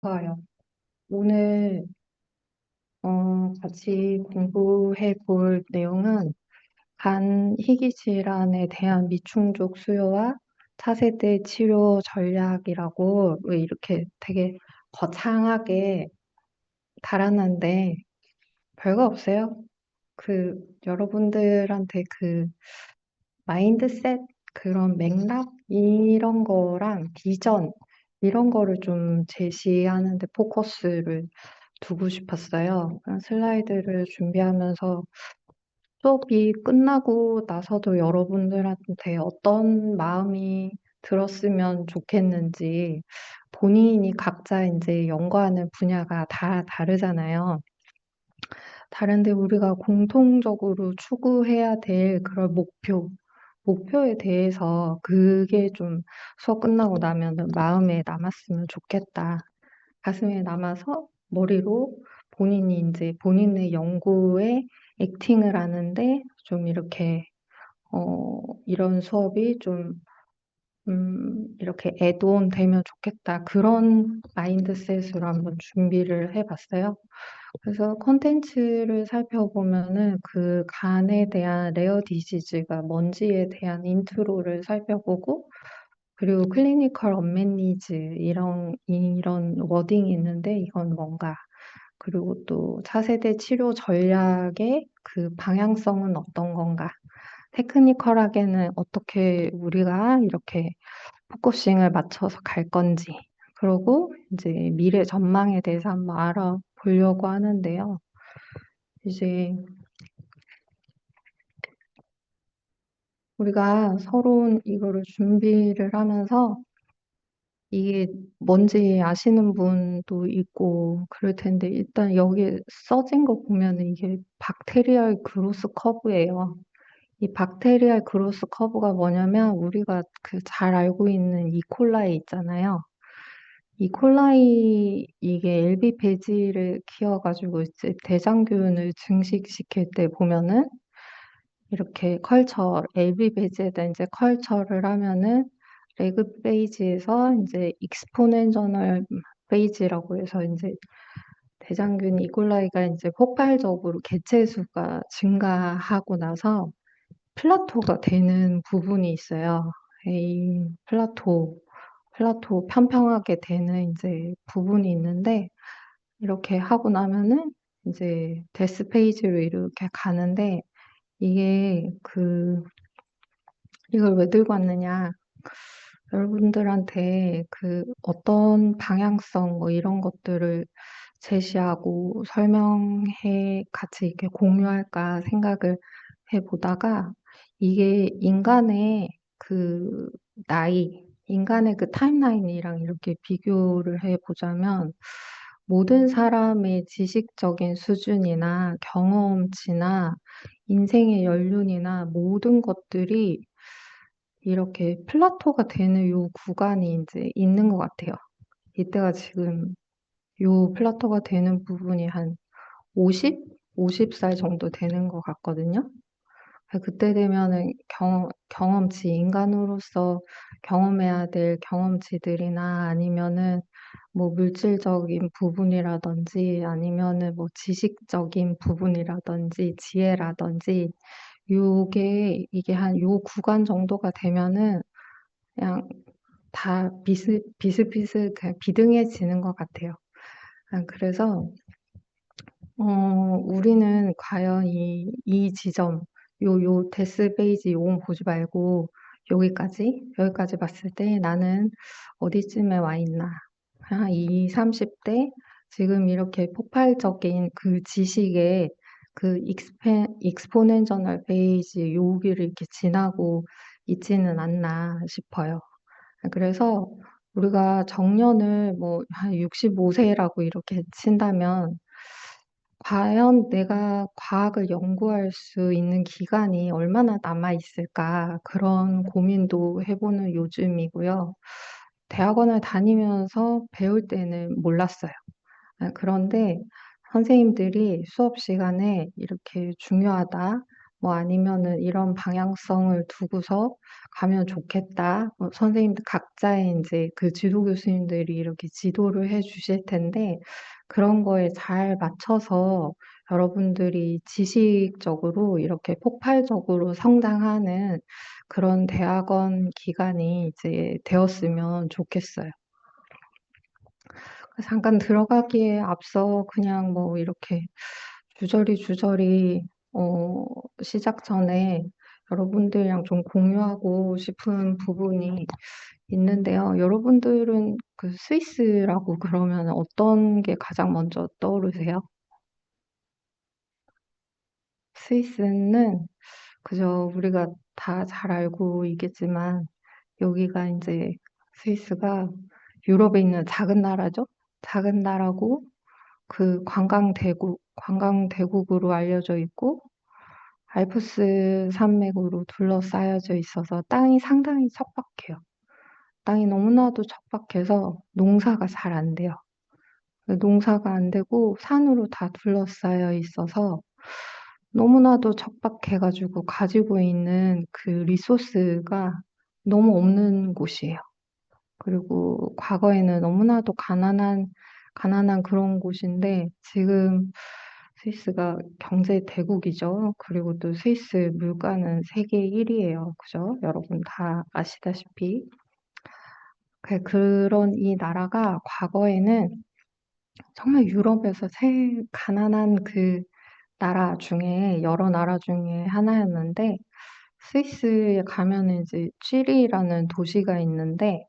좋아요. 오늘 같이 공부해 볼 내용은 간 희귀 질환에 대한 미충족 수요와 차세대 치료 전략이라고 왜 이렇게 되게 거창하게 달았는데 별거 없어요. 여러분들한테 마인드셋 그런 맥락 이런 거랑 비전 이런 거를 좀 제시하는 데 포커스를 두고 싶었어요. 슬라이드를 준비하면서 수업이 끝나고 나서도 여러분들한테 어떤 마음이 들었으면 좋겠는지 본인이 각자 이제 연구하는 분야가 다 다르잖아요. 다른데 우리가 공통적으로 추구해야 될 그런 목표에 대해서 그게 좀 수업 끝나고 나면은 마음에 남았으면 좋겠다. 가슴에 남아서 머리로 본인이 이제 본인의 연구에 액팅을 하는데 좀 이렇게 이런 수업이 좀 이렇게 애드온 되면 좋겠다. 그런 마인드셋으로 한번 준비를 해봤어요. 그래서 콘텐츠를 살펴보면은 그 간에 대한 레어 디지즈가 뭔지에 대한 인트로를 살펴보고 그리고 클리니컬 언맷 니즈 이런 워딩이 있는데 이건 뭔가 그리고 또 차세대 치료 전략의 그 방향성은 어떤 건가 테크니컬하게는 어떻게 우리가 이렇게 포커싱을 맞춰서 갈 건지 그리고 이제 미래 전망에 대해서 한번 알아보려고 하는데요. 이제 우리가 서로 이거를 준비를 하면서 이게 뭔지 아시는 분도 있고 그럴 텐데 일단 여기 써진 거 보면은 이게 박테리얼 그로스 커브예요. 이 박테리얼 그로스 커브가 뭐냐면 우리가 그 잘 알고 있는 이콜라이 있잖아요. 이콜라이 이게 엘비 배지를 키워가지고 이제 대장균을 증식시킬 때 보면은 이렇게 엘비 배지에다 이제 컬처를 하면은 레그 페이지에서 이제 익스포넨셔널 페이지라고 해서 이제 대장균 이콜라이가 이제 폭발적으로 개체수가 증가하고 나서 플라토가 되는 부분이 있어요. 이 플라토 평평하게 되는 이제 부분이 있는데 이렇게 하고 나면은 이제 데스 페이지로 이렇게 가는데 이게 이걸 왜 들고 왔느냐? 여러분들한테 어떤 방향성 뭐 이런 것들을 제시하고 설명해 같이 이렇게 공유할까 생각을 해보다가 이게 인간의 그 인간의 그 타임라인이랑 이렇게 비교를 해보자면 모든 사람의 지식적인 수준이나 경험치나 인생의 연륜이나 모든 것들이 이렇게 플라토가 되는 요 구간이 이제 있는 것 같아요. 이때가 지금 요 플라토가 되는 부분이 한 50? 50살 정도 되는 것 같거든요. 그때 되면은 인간으로서 경험해야 될 경험치들이나 아니면은 뭐 물질적인 부분이라든지 아니면은 뭐 지식적인 부분이라든지 지혜라든지 이게 한 요 구간 정도가 되면은 그냥 다 비슷비슷 그냥 비등해지는 것 같아요. 그래서 우리는 과연 이 지점, 요 데스 베이지 요건 보지 말고 여기까지 봤을 때 나는 어디쯤에 와 있나. 한 20, 30대 지금 이렇게 폭발적인 그 지식의 익스포넨셔널 베이지 여기를 이렇게 지나고 있지는 않나 싶어요. 그래서 우리가 정년을 뭐 한 65세라고 이렇게 친다면 과연 내가 과학을 연구할 수 있는 기간이 얼마나 남아 있을까 그런 고민도 해보는 요즘이고요. 대학원을 다니면서 배울 때는 몰랐어요. 그런데 선생님들이 수업 시간에 이렇게 중요하다. 뭐 아니면은 이런 방향성을 두고서 가면 좋겠다. 선생님들 각자의 이제 그 지도 교수님들이 이렇게 지도를 해 주실 텐데 그런 거에 잘 맞춰서 여러분들이 지식적으로 이렇게 폭발적으로 성장하는 그런 대학원 기간이 이제 되었으면 좋겠어요. 잠깐 들어가기에 앞서 그냥 뭐 이렇게 주저리 어 시작 전에 여러분들이랑 좀 공유하고 싶은 부분이 있는데요. 여러분들은 그 스위스라고 그러면 어떤 게 가장 먼저 떠오르세요? 스위스는 그저 우리가 다 잘 알고 있겠지만 여기가 인제 스위스가 유럽에 있는 작은 나라죠. 작은 나라고 그 관광대국으로 알려져 있고 알프스 산맥으로 둘러싸여져 있어서 땅이 상당히 척박해요. 땅이 너무나도 척박해서 농사가 잘 안 돼요. 농사가 안 되고 산으로 다 둘러싸여 있어서 너무나도 척박해 가지고 가지고 있는 그 리소스가 너무 없는 곳이에요. 그리고 과거에는 너무나도 가난한 그런 곳인데 지금 스위스가 경제 대국이죠. 그리고 또 스위스 물가는 세계 1 위예요. 그죠? 여러분 다 아시다시피. 그런 이 나라가 과거에는 정말 유럽에서 제일 가난한 그 나라 중에 여러 나라 중에 하나였는데 스위스에 가면은 이제 쥐리히라는 도시가 있는데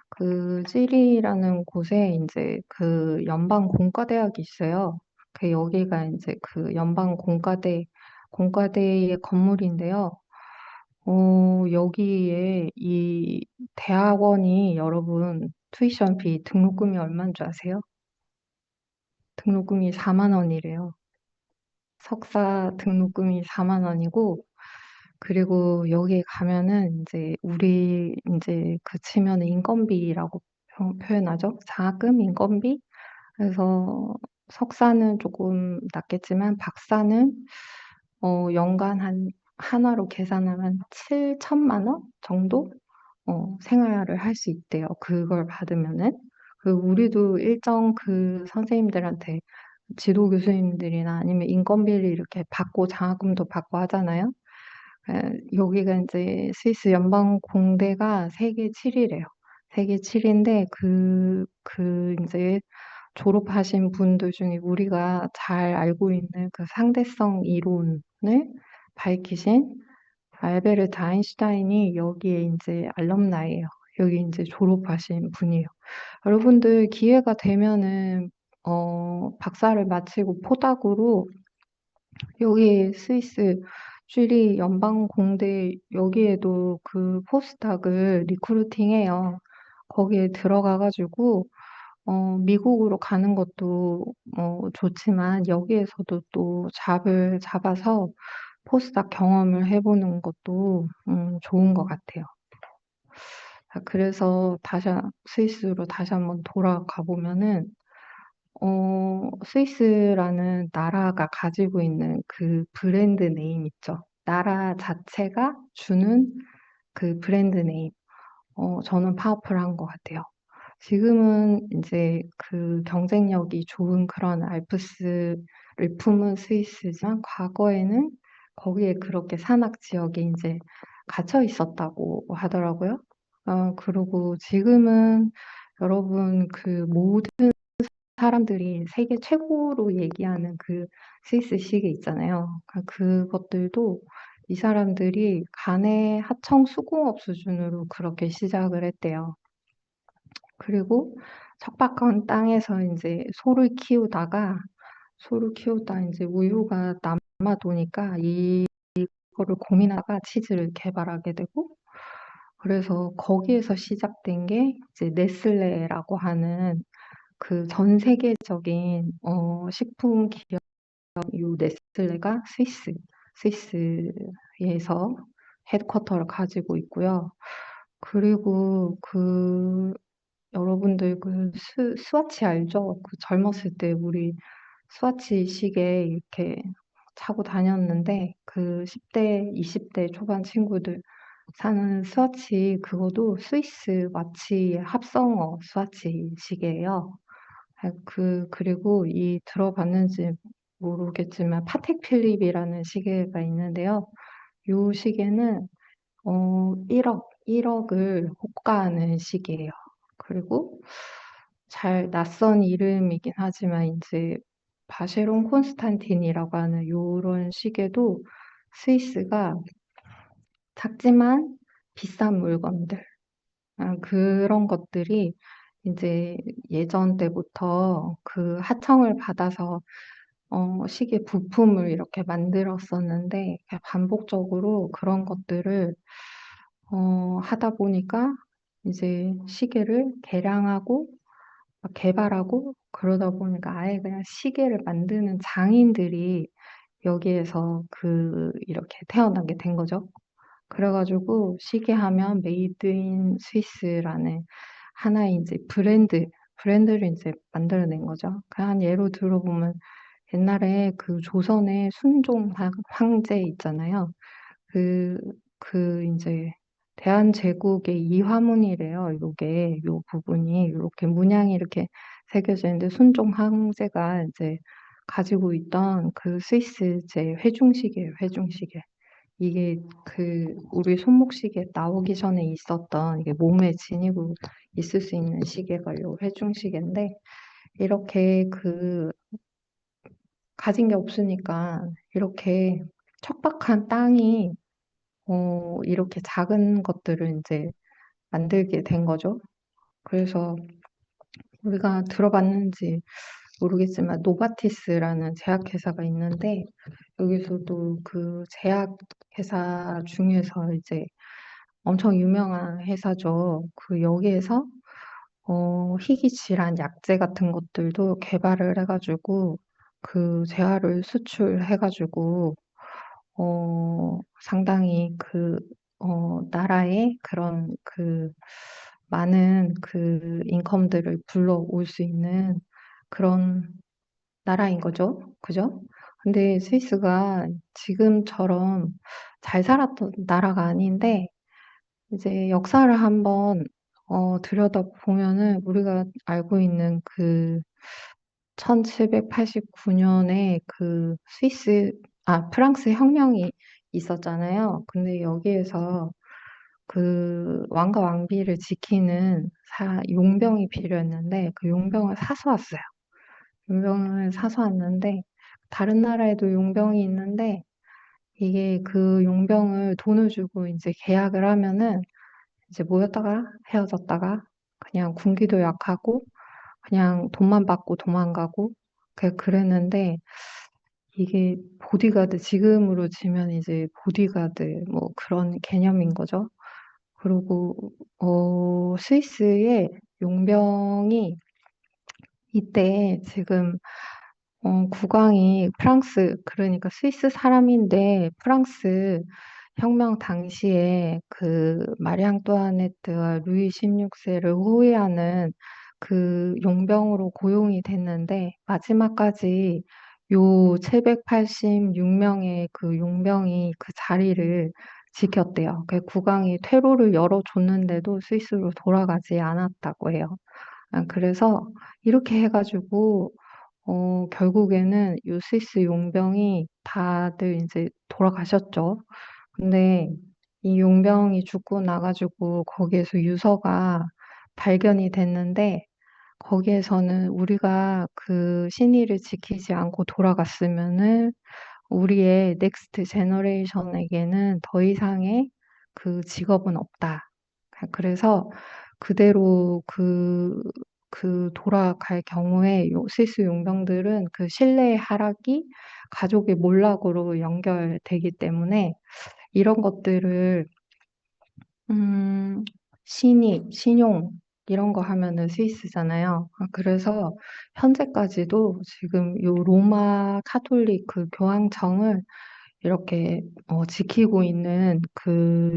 그 쥐리히라는 곳에 인제 그 연방 공과대학이 있어요. 여기가 인제 그 연방 공과대의 건물인데요. 여기에 이 대학원이 여러분 투이션비 등록금이 얼마인 줄 아세요? 등록금이 4만 원이래요. 석사 등록금이 4만 원이고 그리고 여기에 가면은 인제 우리 인제 그 치면은 인건비라고 표현하죠. 장학금, 인건비. 그래서 석사는 쪼끔 낮겠지만 박사는 연간 한 한화로 계산하면 7천만 원 정도 생활을 할 수 있대요, 그걸 받으면은. 우리도 일정 그 선생님들한테 지도 교수님들이나 아니면 인건비를 이렇게 받고 장학금도 받고 하잖아요. 여기가 인제 스위스 연방 공대가 세계 7 위래요. 세계 7 위인데 인제 졸업하신 분들 중에 우리가 잘 알고 있는 그 상대성 이론을 밝히신 알베르트 아인슈타인이 여기에 인제 알럼나이예요. 여기 인제 졸업하신 분이에요. 여러분들 기회가 되면은 박사를 마치고 포닥으로 여기 스위스 쥐리 연방공대 여기에도 그 포스닥을 리크루팅해요. 거기에 들어가 가지고 미국으로 가는 것도 좋지만 여기에서도 또 잡을 잡아서 포스닥 경험을 해 보는 것도 좋은 것 같아요. 그래서 스위스로 다시 한번 돌아가 보면은 스위스라는 나라가 가지고 있는 그 브랜드 네임 있죠. 나라 자체가 주는 그 브랜드 네임. 저는 파워풀한 것 같아요. 지금은 인제 그 경쟁력이 좋은 그런 알프스를 품은 스위스지만 과거에는 거기에 그렇게 산악 지역에 인제 갇혀 있었다고 하더라고요. 그리고 지금은 여러분 그 모든 사람들이 세계 최고로 얘기하는 그 스위스 시계 있잖아요. 그것들도 이 사람들이 간의 하청 수공업 수준으로 그렇게 시작을 했대요. 그리고 척박한 땅에서 인제 소를 키우다 인제 우유가 남아 도니까 이거를 고민하다가 치즈를 개발하게 되고 그래서 거기에서 시작된 게 이제 네슬레라고 하는 그 전 세계적인 식품 기업 요 네슬레가 스위스에서 헤드쿼터를 가지고 있고요. 그리고 여러분들 스와치 알죠? 젊었을 때 우리 스와치 시계 이렇게 차고 다녔는데 그 10대, 20대 초반 친구들 사는 스와치 그것도 스위스 와치 합성어 스와치 시계예요. 그리고 이 들어봤는지 모르겠지만 파텍 필립이라는 시계가 있는데요. 요 시계는 1억을 호가하는 시기예요. 그리고 잘 낯선 이름이긴 하지만 이제 바쉐론 콘스탄틴이라고 하는 요런 시계도 스위스가 작지만 비싼 물건들, 그런 것들이 이제 예전 때부터 그 하청을 받아서 시계 부품을 이렇게 만들었었는데 반복적으로 그런 것들을 하다 보니까 이제 시계를 개량하고 막 개발하고 그러다 보니까 아예 그냥 시계를 만드는 장인들이 여기에서 이렇게 태어나게 된 거죠. 그래가지고 시계 하면 메이드 인 스위스라는 하나의 이제 브랜드를 이제 만들어낸 거죠. 그냥 예로 들어보면 옛날에 그 조선의 순종 황제 있잖아요. 그, 이제, 대한제국의 이화문이래요. 요 부분이, 이렇게 문양이 이렇게 새겨져 있는데, 순종 황제가 이제 가지고 있던 그 스위스제 회중시계예요, 회중시계. 이게 우리 손목시계 나오기 전에 있었던 이게 몸에 지니고 있을 수 있는 시계가 요 회중시계인데, 이렇게 가진 게 없으니까, 이렇게 척박한 땅이 이렇게 작은 것들을 이제 만들게 된 거죠. 그래서 우리가 들어봤는지 모르겠지만 노바티스라는 제약회사가 있는데 여기서도 그 제약회사 중에서 이제 엄청 유명한 회사죠. 여기에서 희귀 질환 약제 같은 것들도 개발을 해가지고 그 재화를 수출해가지고 상당히 나라의 그런 많은 인컴들을 불러올 수 있는 그런 나라인 거죠. 그죠? 근데 스위스가 지금처럼 잘 살았던 나라가 아닌데, 이제 역사를 한번, 들여다보면은 우리가 알고 있는 1789년에 프랑스 혁명이 있었잖아요. 근데 여기에서 왕과 왕비를 지키는 용병이 필요했는데 그 용병을 사서 왔어요. 용병을 사서 왔는데 다른 나라에도 용병이 있는데 이게 그 용병을 돈을 주고 이제 계약을 하면은 이제 모였다가 헤어졌다가 그냥 군기도 약하고 그냥 돈만 받고 도망가고 그랬는데 이게 보디가드 지금으로 치면 이제 보디가드 뭐 그런 개념인 거죠. 그리고 스위스의 용병이 이때 지금 국왕이 프랑스 그러니까 스위스 사람인데 프랑스 혁명 당시에 마리 앙뚜아네트와 루이 16세를 호위하는 용병으로 고용이 됐는데 마지막까지 요 786명의 그 용병이 그 자리를 지켰대요. 국왕이 퇴로를 열어줬는데도 스위스로 돌아가지 않았다고 해요. 그래서 이렇게 해가지고 결국에는 요 스위스 용병이 다들 이제 돌아가셨죠. 근데 이 용병이 죽고 나가지고 거기에서 유서가 발견이 됐는데 거기에서는 우리가 신의를 지키지 않고 돌아갔으면은 우리의 넥스트 제너레이션에게는 더 이상의 직업은 없다. 그래서 그대로 돌아갈 경우에 스위스 용병들은 신뢰의 하락이 가족의 몰락으로 연결되기 때문에 이런 것들을 신용 이런 거 하면은 스위스잖아요. 그래서 현재까지도 지금 요 로마 카톨릭 교황청을 이렇게 지키고 있는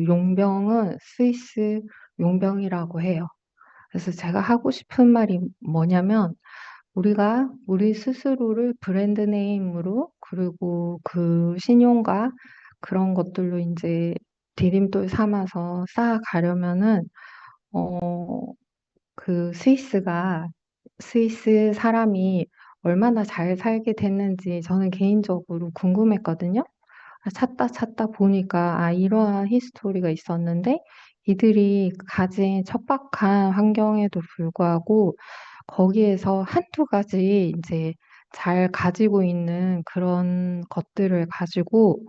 용병은 스위스 용병이라고 해요. 그래서 제가 하고 싶은 말이 뭐냐면 우리가 우리 스스로를 브랜드 네임으로 그리고 그 신용과 그런 것들로 이제 디딤돌 삼아서 쌓아가려면은 어 그 스위스 사람이 얼마나 잘 살게 됐는지 저는 개인적으로 궁금했거든요. 찾다 보니까 이러한 히스토리가 있었는데 이들이 가진 척박한 환경에도 불구하고 거기에서 한두 가지 인제 잘 가지고 있는 그런 것들을 가지고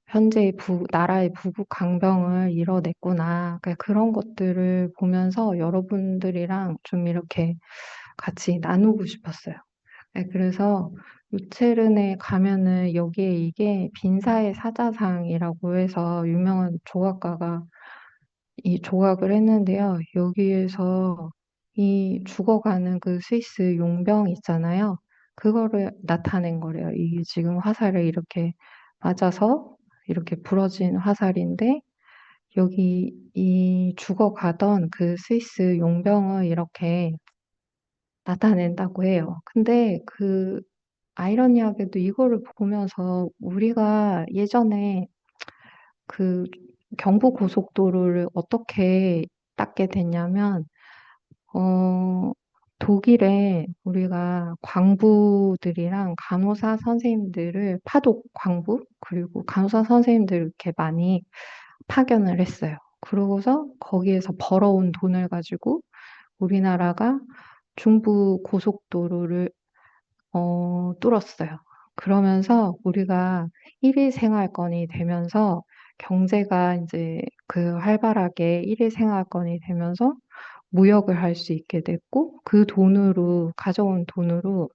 현재의 나라의 부국강병을 이뤄냈구나. 그러니까 그런 것들을 보면서 여러분들이랑 좀 이렇게 같이 나누고 싶었어요. 예, 그래서 루체른에 가면은 여기에 이게 빈사의 사자상이라고 해서 유명한 조각가가 이 조각을 했는데요. 여기에서 이 죽어가는 그 스위스 용병 있잖아요. 그거를 나타낸 거래요. 이게 지금 화살을 이렇게 맞아서 이렇게 부러진 화살인데 여기 이 죽어가던 그 스위스 용병을 이렇게 나타낸다고 해요. 근데 그 아이러니하게도 이거를 보면서 우리가 예전에 그 경부고속도로를 어떻게 닦게 됐냐면 어 독일에 우리가 광부들이랑 간호사 선생님들을 파독 광부 그리고 간호사 선생님들을 이렇게 많이 파견을 했어요. 그러고서 거기에서 벌어온 돈을 가지고 우리나라가 중부 고속도로를 뚫었어요. 그러면서 우리가 1일 생활권이 되면서 경제가 인제 그 활발하게 1일 생활권이 되면서 무역을 할 수 있게 됐고 그 돈으로 가져온 돈으로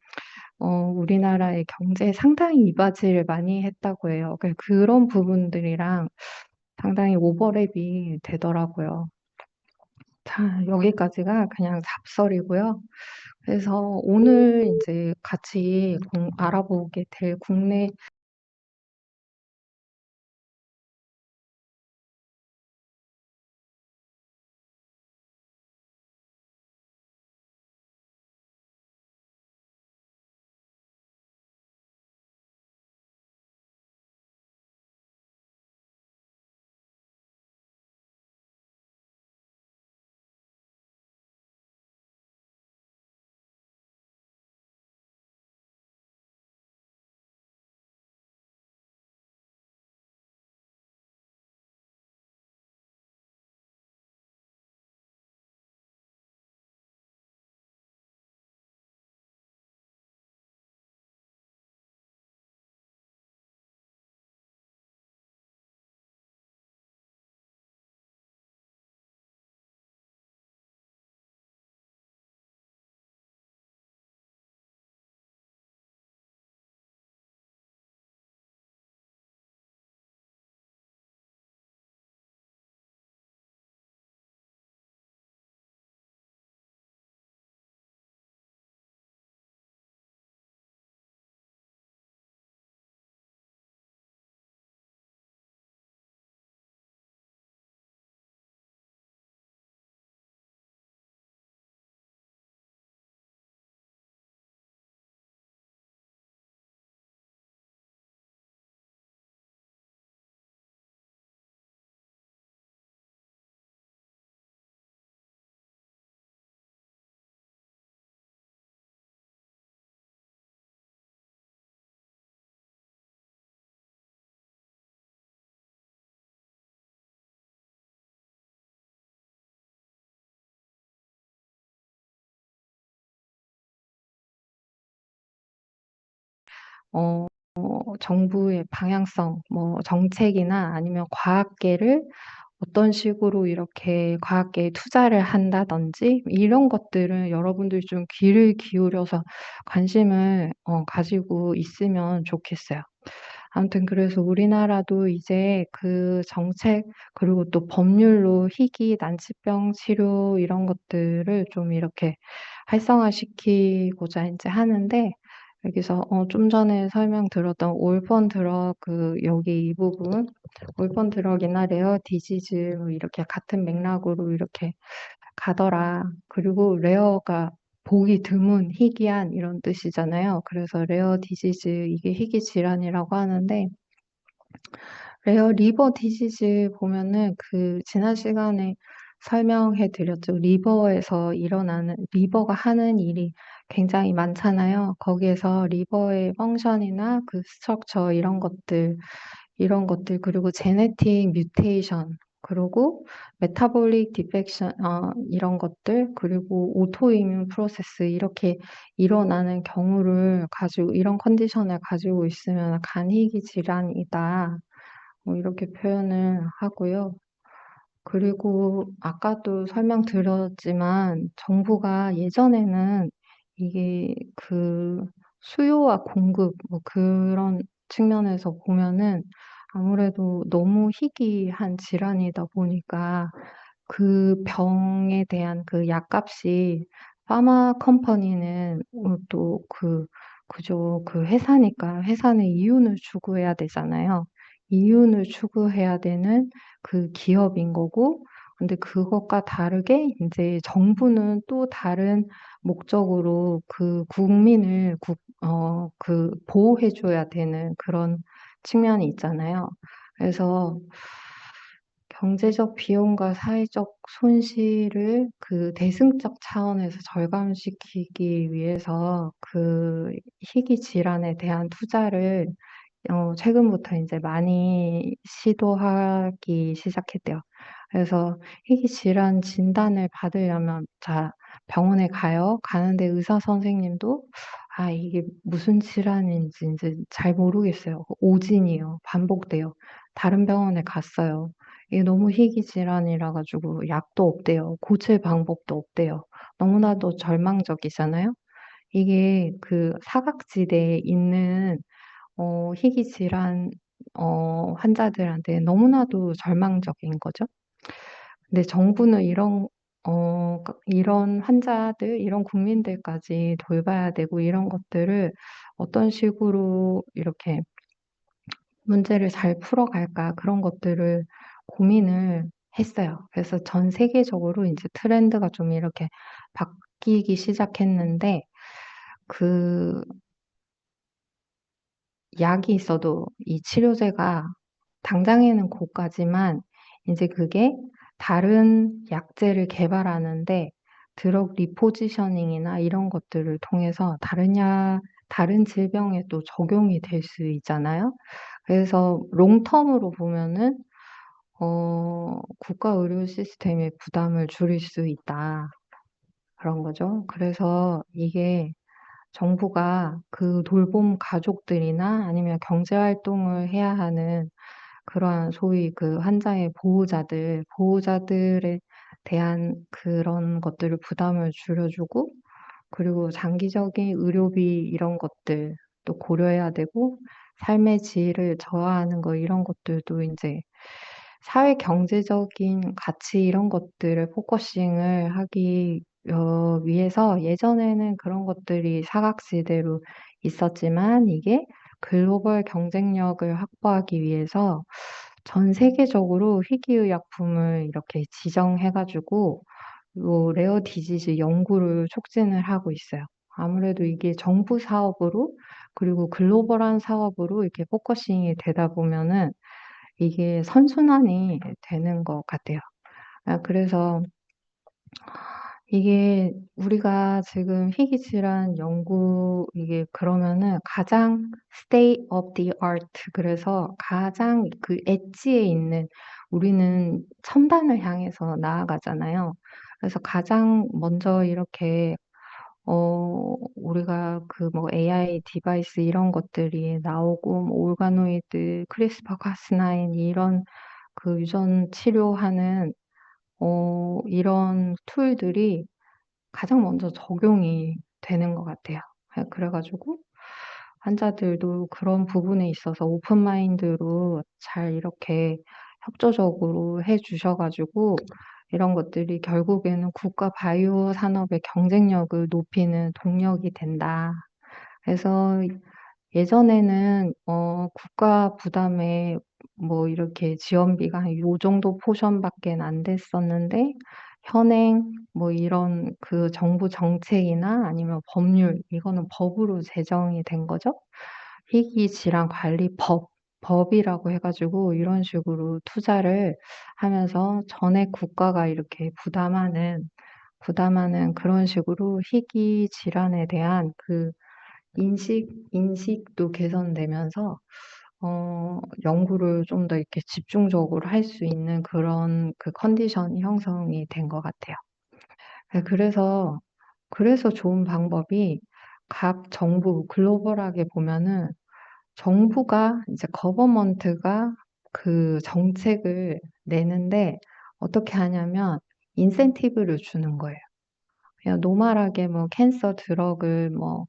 우리나라의 경제에 상당히 이바지를 많이 했다고 해요. 그런 부분들이랑 상당히 오버랩이 되더라고요. 자, 여기까지가 그냥 잡설이고요. 그래서 오늘 인제 같이 알아보게 될 국내 어 정부의 방향성 뭐 정책이나 아니면 과학계를 어떤 식으로 이렇게 과학계에 투자를 한다든지 이런 것들은 여러분들이 좀 귀를 기울여서 관심을 가지고 있으면 좋겠어요. 아무튼 그래서 우리나라도 이제 그 정책 그리고 또 법률로 희귀 난치병 치료 이런 것들을 좀 이렇게 활성화시키고자 인제 하는데 여기서 좀 전에 설명 들었던 올펀 드럭 여기 이 부분 올펀 드럭이나 레어 디지즈 뭐 이렇게 같은 맥락으로 이렇게 가더라. 그리고 레어가 보기 드문, 희귀한 이런 뜻이잖아요. 그래서 레어 디지즈, 이게 희귀 질환이라고 하는데, 레어 리버 디지즈 보면은 그 지난 시간에 설명해 드렸죠. 리버에서 일어나는, 리버가 하는 일이 굉장히 많잖아요. 거기에서 리버의 펑션이나 그 스트럭처 이런 것들, 그리고 제네틱 뮤테이션, 그리고 메타볼릭 디펙션, 이런 것들, 그리고 오토이뮨 프로세스, 이렇게 일어나는 경우를 가지고, 이런 컨디션을 가지고 있으면 간이기 질환이다. 뭐 이렇게 표현을 하고요. 그리고 아까도 설명드렸지만 정부가 예전에는 이게 그 수요와 공급 뭐 그런 측면에서 보면은 아무래도 너무 희귀한 질환이다 보니까 그 병에 대한 그 약값이 파마 컴퍼니는 또 그죠. 그 회사니까 회사는 이윤을 추구해야 되잖아요. 이윤을 추구해야 되는 그 기업인 거고, 근데 그것과 다르게 이제 정부는 또 다른 목적으로 그 국민을 보호해 줘야 되는 그런 측면이 있잖아요. 그래서 경제적 비용과 사회적 손실을 그 대승적 차원에서 절감시키기 위해서 그 희귀 질환에 대한 투자를 최근부터 이제 많이 시도하기 시작했대요. 그래서 희귀 질환 진단을 받으려면 자, 병원에 가요. 가는데 의사 선생님도 이게 무슨 질환인지 이제 잘 모르겠어요. 오진이에요. 반복돼요. 다른 병원에 갔어요. 이게 너무 희귀 질환이라 가지고 약도 없대요. 고칠 방법도 없대요. 너무나도 절망적이잖아요. 이게 그 사각지대에 있는 희귀 질환 환자들한테 너무나도 절망적인 거죠. 근데 정부는 이런 환자들, 이런 국민들까지 돌봐야 되고 이런 것들을 어떤 식으로 이렇게 문제를 잘 풀어갈까 그런 것들을 고민을 했어요. 그래서 전 세계적으로 이제 트렌드가 좀 이렇게 바뀌기 시작했는데 그 약이 있어도 이 치료제가 당장에는 고가지만 이제 그게 다른 약제를 개발하는데 드럭 리포지셔닝이나 이런 것들을 통해서 다른 질병에 또 적용이 될 수 있잖아요. 그래서 롱텀으로 보면은 국가 의료 시스템의 부담을 줄일 수 있다. 그런 거죠. 그래서 이게 정부가 그 돌봄 가족들이나 아니면 경제 활동을 해야 하는 그러한 소위 그 환자의 보호자들에 대한 그런 것들을 부담을 줄여주고, 그리고 장기적인 의료비 이런 것들도 고려해야 되고, 삶의 질을 저하하는 거 이런 것들도 이제 사회 경제적인 가치 이런 것들을 포커싱을 하기 위해서 예전에는 그런 것들이 사각지대로 있었지만 이게 글로벌 경쟁력을 확보하기 위해서 전 세계적으로 희귀의약품을 이렇게 지정해 가지고 요 레어 디지즈 연구를 촉진을 하고 있어요. 아무래도 이게 정부 사업으로 그리고 글로벌한 사업으로 이렇게 포커싱이 되다 보면은 이게 선순환이 되는 것 같아요. 그래서 이게 우리가 지금 희귀 질환 연구 이게 그러면은 가장 state of the art, 그래서 가장 그 엣지에 있는, 우리는 첨단을 향해서 나아가잖아요. 그래서 가장 먼저 이렇게 우리가 그 뭐 AI 디바이스 이런 것들이 나오고 뭐 올가노이드, 크리스퍼 카스9 이런 그 유전 치료하는 이런 툴들이 가장 먼저 적용이 되는 것 같아요. 그래 가지고 환자들도 그런 부분에 있어서 오픈 마인드로 잘 이렇게 협조적으로 해 주셔 가지고 이런 것들이 결국에는 국가 바이오 산업의 경쟁력을 높이는 동력이 된다. 그래서 예전에는 국가 부담에 뭐 이렇게 지원비가 한 요 정도 포션밖에 안 됐었는데 현행 뭐 이런 그 정부 정책이나 아니면 법률 이거는 법으로 제정이 된 거죠. 희귀 질환 관리 법이라고 해 가지고 이런 식으로 투자를 하면서 전액 국가가 이렇게 부담하는 그런 식으로 희귀 질환에 대한 그 인식도 개선되면서 연구를 좀 더 이렇게 집중적으로 할 수 있는 그런 그 컨디션이 형성이 된 것 같아요. 예 그래서 좋은 방법이 각 정부 글로벌하게 보면은 정부가 이제 거버먼트가 그 정책을 내는데 어떻게 하냐면 인센티브를 주는 거예요. 그냥 노멀하게 뭐 "캔서 드럭을 뭐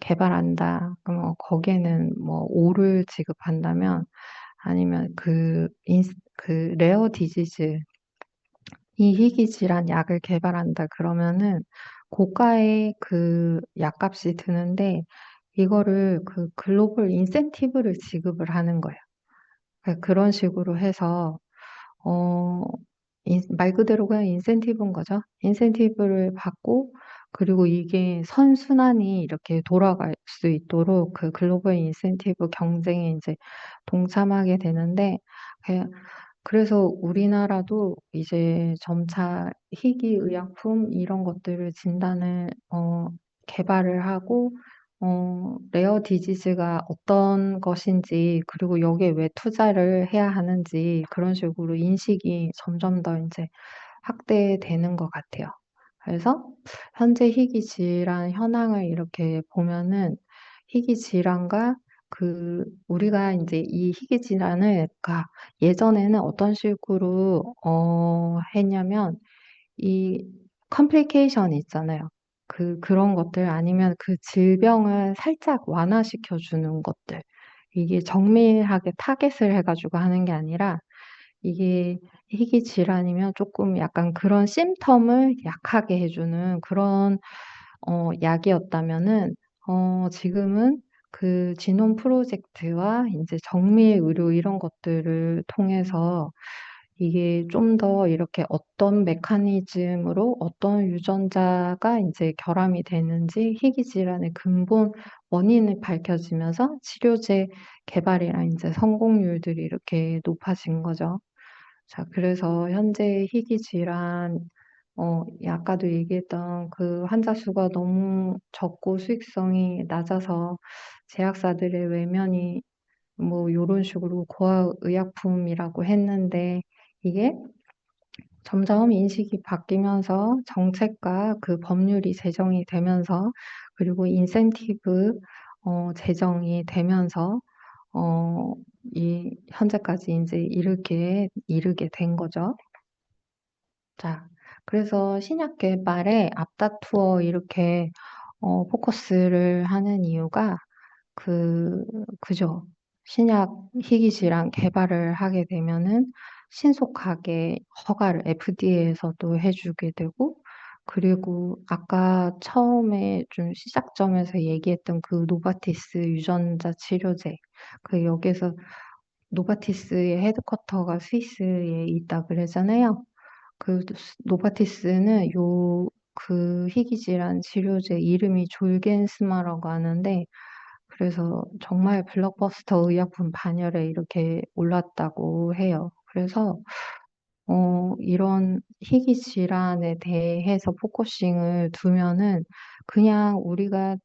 개발한다." 그러면 거기에는 뭐 오를 지급한다면 아니면 그 레어 디지즈 이 희귀 질환 약을 개발한다 그러면은 고가의 그 약값이 드는데 이거를 그 글로벌 인센티브를 지급을 하는 거예요. 그런 식으로 해서 어 말 그대로 그냥 인센티브인 거죠. 인센티브를 받고 그리고 이게 선순환이 이렇게 돌아갈 수 있도록 그 글로벌 인센티브 경쟁에 인제 동참하게 되는데 그 그래서 우리나라도 이제 점차 희귀 의약품 이런 것들을 진단을 개발을 하고 레어 디지즈가 어떤 것인지 그리고 여기에 왜 투자를 해야 하는지 그런 식으로 인식이 점점 더 인제 확대되는 것 같아요. 그래서 현재 희귀 질환 현황을 이렇게 보면은 희귀 질환과 우리가 인제 이 희귀 질환을 그러니까 예전에는 어떤 식으로 했냐면 이 complication 있잖아요. 그런 것들 아니면 그 질병을 살짝 완화시켜 주는 것들. 이게 정밀하게 타겟을 해 가지고 하는 게 아니라 이게 희귀 질환이면 쪼끔 약간 그런 심텀을 약하게 해 주는 그런 약이었다면은 지금은 그 지놈 프로젝트와 인제 정밀 의료 이런 것들을 통해서 이게 좀 더 이렇게 어떤 메커니즘으로 어떤 유전자가 인제 결함이 되는지 희귀 질환의 근본 원인이 밝혀지면서 치료제 개발이랑 인제 성공률들이 이렇게 높아진 거죠. 자 그래서 현재 희귀 질환 아까도 얘기했던 그 환자 수가 너무 적고 수익성이 낮아서 제약사들의 외면이 뭐 요런 식으로 고아의약품이라고 했는데 이게 점점 인식이 바뀌면서 정책과 그 법률이 제정이 되면서 그리고 인센티브 제정이 되면서 어 이 현재까지 인제 이르게 된 거죠. 자 그래서 신약 개발에 앞다투어 이렇게 포커스를 하는 이유가 그죠. 신약 희귀 질환 개발을 하게 되면은 신속하게 허가를 FDA에서도 해 주게 되고 그리고 아까 처음에 좀 시작점에서 얘기했던 그 노바티스 유전자 치료제 여기에서 노바티스의 헤드쿼터가 스위스에 있다 그랬잖아요. 노바티스는 희귀 질환 치료제 이름이 졸겐스마라고 하는데 그래서 정말 블록버스터 의약품 반열에 이렇게 올랐다고 해요. 그래서 이런 희귀 질환에 대해서 포커싱을 두면은 그냥 우리가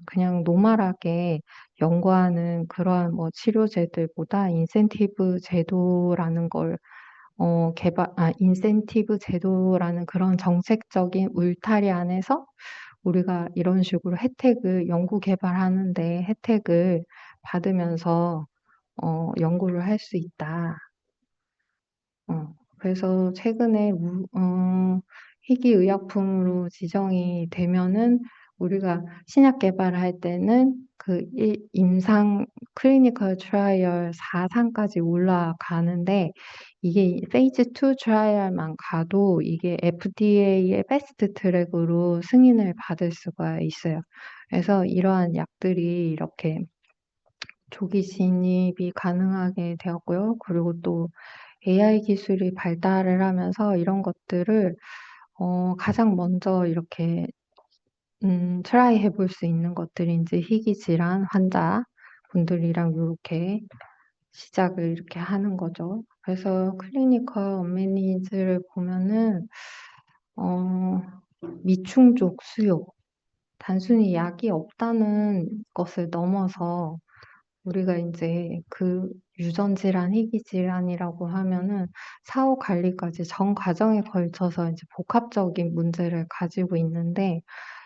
그냥 노멀하게 연구하는 그러한 뭐 치료제들보다 인센티브 제도라는 걸 인센티브 제도라는 그런 정책적인 울타리 안에서 우리가 이런 식으로 연구 개발하는 데 혜택을 받으면서 연구를 할 수 있다. 그래서 최근에 희귀의약품으로 지정이 되면은 우리가 신약 개발을 할 때는 임상 클리니컬 트라이얼 4 상까지 올라가는데 이게 페이즈 2 트라이얼만 가도 이게 FDA의 패스트 트랙으로 승인을 받을 수가 있어요. 그래서 이러한 약들이 이렇게 조기 진입이 가능하게 되었고요. 그리고 또 AI 기술이 발달을 하면서 이런 것들을 가장 먼저 이렇게 트라이 해볼 수 있는 것들이 이제 희귀질환 환자분들이랑 요렇게 시작을 이렇게 하는 거죠. 그래서 클리니컬 언메니즈를 보면은 어 미충족 수요, 단순히 약이 없다는 것을 넘어서 우리가 인제 그 유전 질환, 희귀 질환이라고 하면은 사후 관리까지 전 과정에 걸쳐서 이제 복합적인 문제를 가지고 있는데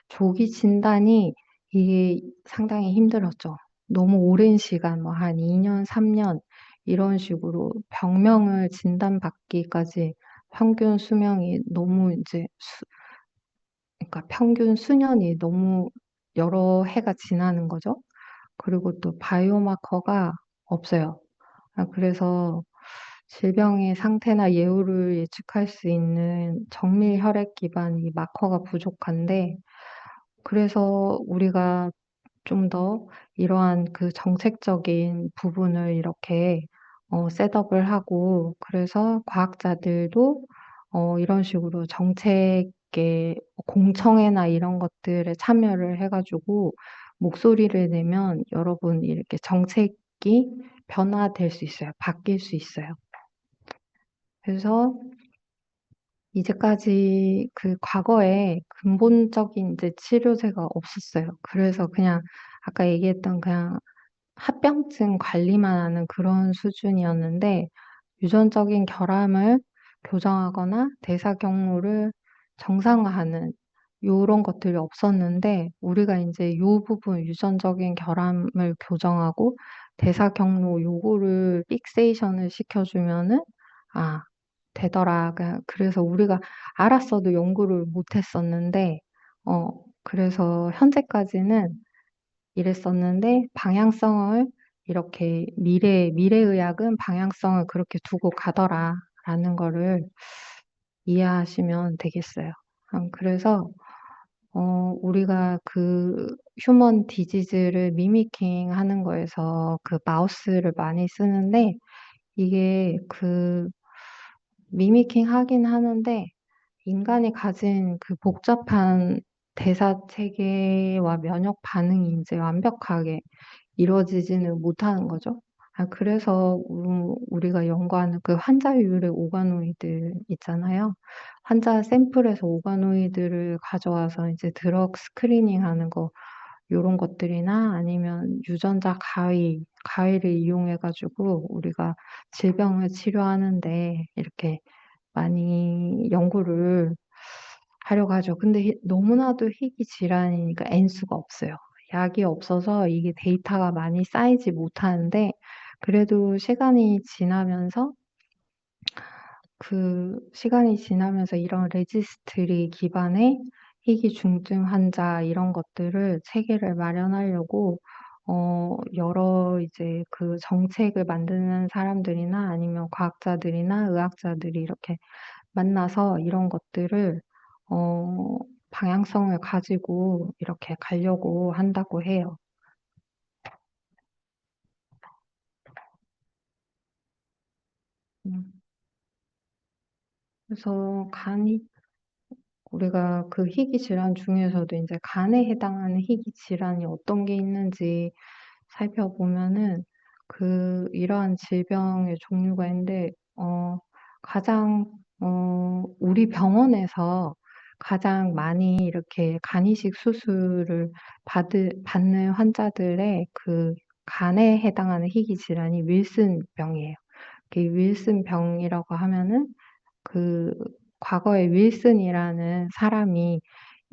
조기 진단이 이게 상당히 힘들었죠. 너무 오랜 시간 뭐 한 2 년, 3년 이런 식으로 병명을 진단받기까지 평균 수명이 너무 인제 그러니까 평균 수년이 너무 여러 해가 지나는 거죠. 그리고 또 바이오마커가 없어요. 그래서 질병의 상태나 예후를 예측할 수 있는 정밀 혈액 기반 이 마커가 부족한데, 그래서 우리가 좀 더 이러한 그 정책적인 부분을 이렇게 셋업을 하고, 그래서 과학자들도 이런 식으로 정책의 공청회나 이런 것들에 참여를 해 가지고 목소리를 내면 여러분 이렇게 정책이 변화될 수 있어요. 바뀔 수 있어요. 그래서 이제까지 그 과거에 근본적인 이제 치료제가 없었어요. 그래서 그냥 아까 얘기했던 그냥 합병증 관리만 하는 그런 수준이었는데, 유전적인 결함을 교정하거나 대사 경로를 정상화하는 요런 것들이 없었는데, 우리가 인제 요 부분 유전적인 결함을 교정하고 대사 경로 요거를 픽세이션을 시켜 주면은 '아 되더라.' 그래서 우리가 알았어도 연구를 못 했었는데 그래서 현재까지는 이랬었는데, 방향성을 이렇게 '미래의학은 방향성을 그렇게 두고 가더라.'라는 거를 이해하시면 되겠어요. 그래서 우리가 그 휴먼 디지즈를 미미킹 하는 거에서 그 마우스를 많이 쓰는데, 이게 그 미미킹 하긴 하는데 인간이 가진 그 복잡한 대사 체계와 면역 반응이 인제 완벽하게 이루어지지는 못하는 거죠. 그래서 우리가 연구하는 그 환자율의 오가노이드 있잖아요. 환자 샘플에서 오가노이드를 가져와서 이제 드러그 스크리닝하는 거, 요런 것들이나 아니면 유전자 가위를 이용해 가지고 우리가 질병을 치료하는 데 이렇게 많이 연구를 하려고 하죠. 근데 너무나도 희귀 질환이니까 N수가 없어요. 약이 없어서 이게 데이터가 많이 쌓이지 못하는데, 그래도 시간이 지나면서 이런 레지스트리 기반의 희귀 중증 환자 이런 것들을 체계를 마련하려고 여러 이제 그 정책을 만드는 사람들이나 아니면 과학자들이나 의학자들이 이렇게 만나서 이런 것들을 어 방향성을 가지고 이렇게 가려고 한다고 해요. 음. 그래서 우리가 그 희귀 질환 중에서도 인제 간에 해당하는 희귀 질환이 어떤 게 있는지 살펴보면은 이러한 질병의 종류가 있는데, 가장 우리 병원에서 가장 많이 이렇게 간 이식 수술을 받는 환자들의 그 간에 해당하는 희귀 질환이 윌슨 병이에요. 그 윌슨 병이라고 하면은 그 과거에 윌슨이라는 사람이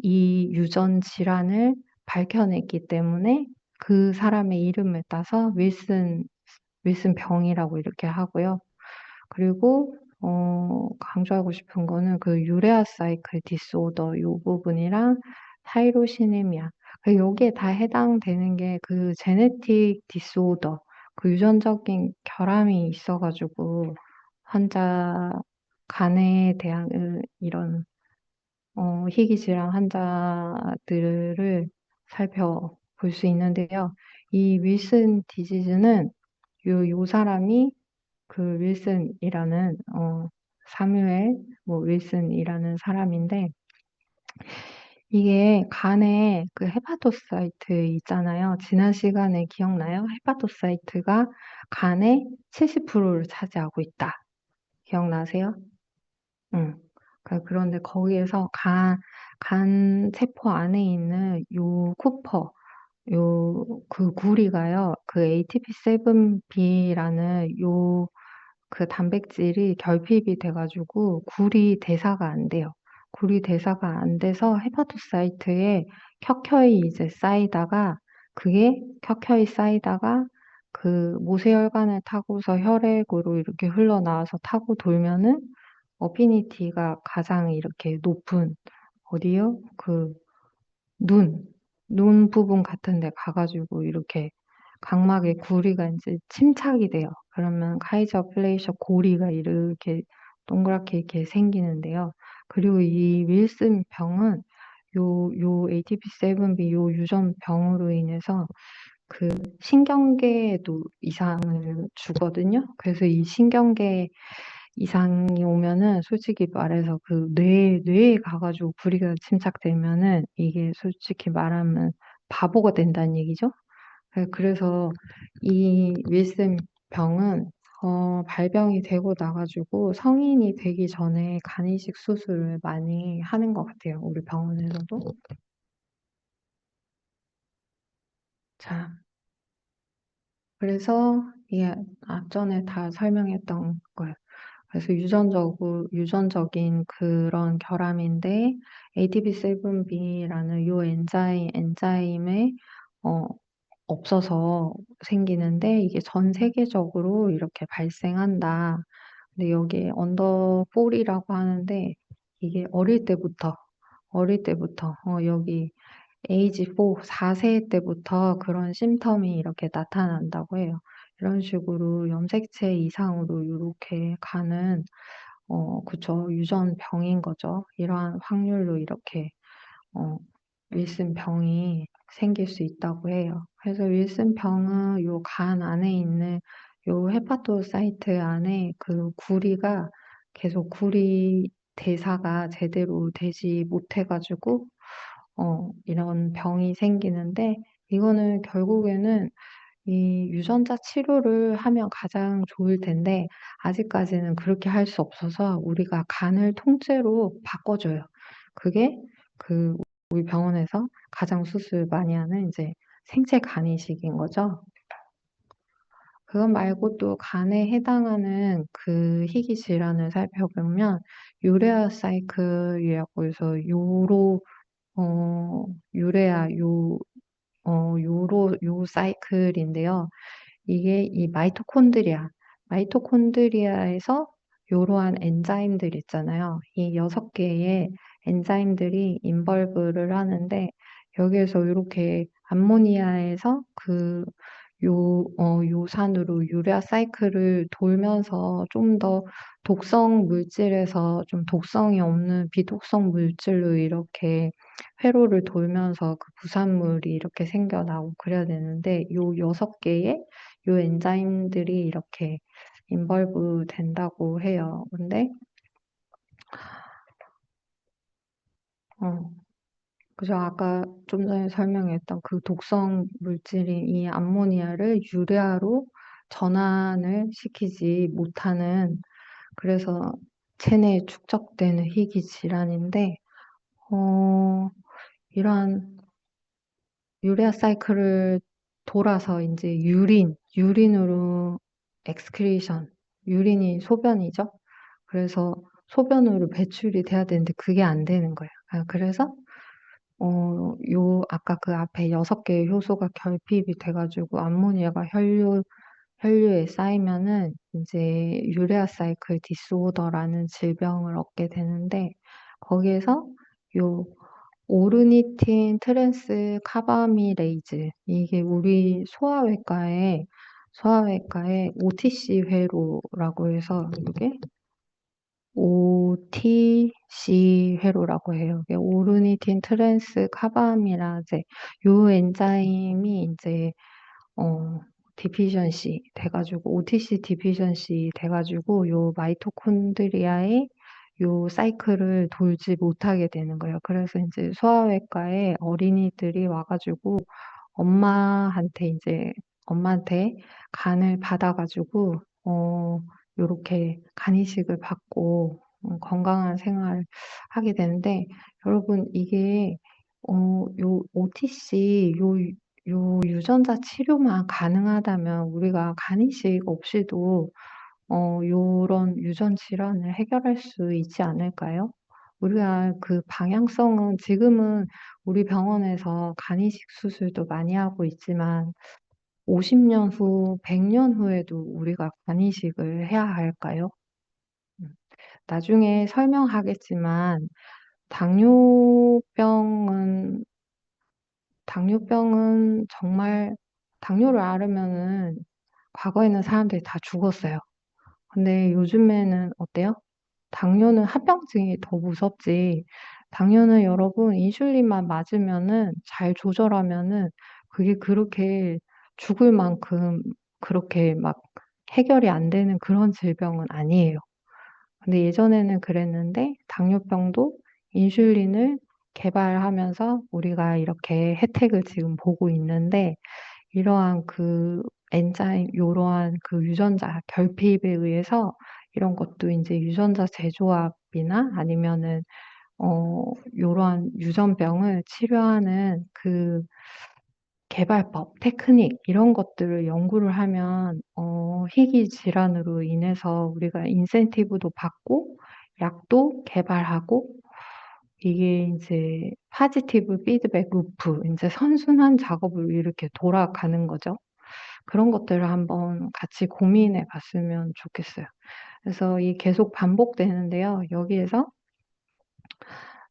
이 유전 질환을 밝혀냈기 때문에 그 사람의 이름을 따서 윌슨 병이라고 이렇게 하고요. 그리고 강조하고 싶은 거는 그 유레아 사이클 디스오더 요 부분이랑 타이로시네미아, 여기에 다 해당되는 게 그 제네틱 디스오더, 그 유전적인 결함이 있어 가지고 환자 간에 대한 이런 희귀 질환 환자들을 살펴볼 수 있는데요. 이 윌슨 디지즈는 요 사람이 그 윌슨이라는 사뮤엘 뭐 윌슨이라는 사람인데 이게 간에 그 헤파토사이트 있잖아요. 지난 시간에 기억나요? 헤파토사이트가 간의 70%를 차지하고 있다. 기억나세요? 응. 그런데 거기에서 간 세포 안에 있는 요 쿠퍼, 그 구리가요, 그 ATP7B라는 그 단백질이 결핍이 돼가지고 굴이 대사가 안 돼요. 굴이 대사가 안 돼서 헤파토사이트에 켜켜이 이제 쌓이다가 그게 켜켜이 쌓이다가 그 모세혈관을 타고서 혈액으로 이렇게 흘러나와서 타고 돌면은 어피니티가 가장 이렇게 높은 어디요? 눈, 눈 부분 같은 데 가가지고 이렇게 각막에 구리가 이제 침착이 돼요. 그러면 카이저 플레이셔 고리가 이렇게 동그랗게 이렇게 생기는데요. 그리고 이 윌슨 병은 요 ATP7B 요 유전병으로 인해서 그 신경계에도 이상을 주거든요. 그래서 이 신경계 이상이 오면은 솔직히 말해서 그 뇌에 가가지고 구리가 침착되면은 이게 솔직히 말하면 바보가 된다는 얘기죠. 그래서 이 윌슨 병은 발병이 되고 나가지고 성인이 되기 전에 간이식 수술을 많이 하는 것 같아요. 우리 병원에서도. 자, 그래서 이게 앞전에 다 설명했던 거예요. 그래서 유전적인 그런 결함인데 ATP7B라는 요 엔자임에 어, 없어서 생기는데 이게 전 세계적으로 이렇게 발생한다. 근데 여기에 언더4이라고 하는데 이게 어릴 때부터 여기 에이지 4세 때부터 그런 심텀이 이렇게 나타난다고 해요. 이런 식으로 염색체 이상으로 이렇게 가는 그쵸. 유전병인 거죠. 이러한 확률로 이렇게 어, 윌슨 병이 생길 수 있다고 해요. 그래서 윌슨 병은 요 간 안에 있는 요 헤파토사이트 안에 그 구리가 계속 구리 대사가 제대로 되지 못해가지고 이런 병이 생기는데 이거는 결국에는 이 유전자 치료를 하면 가장 좋을 텐데 아직까지는 그렇게 할 수 없어서 우리가 간을 통째로 바꿔줘요. 그게 그 우리 병원에서 가장 수술 많이 하는 이제 생체 간이식인 거죠. 그것 말고 또 간에 해당하는 그 희귀 질환을 살펴보면 유레아 사이클이라고 해서 유레아 요 사이클인데요. 이게 이 마이토콘드리아에서 이러한 엔자임들 있잖아요. 이 6개의 엔자임들이 인벌브를 하는데 여기에서 이렇게 암모니아에서 요산으로 유레아 사이클을 돌면서 좀 더 독성 물질에서 좀 독성이 없는 비독성 물질로 이렇게 회로를 돌면서 그 부산물이 이렇게 생겨나고 그래야 되는데 요 6개의 요 엔자임들이 이렇게 인벌브 된다고 해요. 근데 어, 그죠. 아까 좀 전에 설명했던 그 독성 물질인 이 암모니아를 유레아로 전환을 시키지 못하는 그래서 체내에 축적되는 희귀 질환인데 어, 이러한 유레아 사이클을 돌아서 이제 유린으로 엑스크리션, 유린이 소변이죠. 그래서 소변으로 배출이 돼야 되는데 그게 안 되는 거예요. 그래서 아까 그 앞에 6개의 효소가 결핍이 돼가지고 암모니아가 혈류에 쌓이면은 이제 유레아 사이클 디스오더라는 질병을 얻게 되는데 거기에서 요 오르니틴 트랜스 카바미레이즈 이게 우리 소아외과에 OTC 회로라고 해서 이게 OTC 회로라고 해요. 이게 오르니틴 트랜스 카바미라제 요 엔자임이 이제 디피션시 돼가지고 OTC 디피션시 돼가지고 요 마이토콘드리아의 요 사이클을 돌지 못하게 되는 거예요. 그래서 이제 소아외과에 어린이들이 와가지고 엄마한테 간을 받아가지고 요렇게 간이식을 받고 건강한 생활을 하게 되는데 여러분 이게 요 OTC 요 유전자 치료만 가능하다면 우리가 간이식 없이도 요런 유전 질환을 해결할 수 있지 않을까요? 우리가 그 방향성은 지금은 우리 병원에서 간이식 수술도 많이 하고 있지만 50년 후, 100년 후에도 우리가 간이식을 해야 할까요? 음, 나중에 설명하겠지만 당뇨병은 당뇨병은 정말 당뇨를 앓으면은 과거에는 사람들이 다 죽었어요. 근데 요즘에는 어때요? 당뇨는 합병증이 더 무섭지. 당뇨는 여러분 인슐린만 맞으면은 잘 조절하면은 그게 그렇게 죽을 만큼 그렇게 막 해결이 안 되는 그런 질병은 아니에요. 근데 예전에는 그랬는데 당뇨병도 인슐린을 개발하면서 우리가 이렇게 혜택을 지금 보고 있는데 이러한 그 요러한 그 유전자 결핍에 의해서 이런 것도 이제 유전자 재조합이나 아니면은 요러한 유전병을 치료하는 그 개발법, 테크닉 이런 것들을 연구를 하면 희귀 질환으로 인해서 우리가 인센티브도 받고 약도 개발하고 이게 인제 파지티브 피드백 루프 인제 선순환 작업으로 이렇게 돌아가는 거죠. 그런 것들을 한번 같이 고민해 봤으면 좋겠어요. 그래서 이 계속 반복되는데요. 여기에서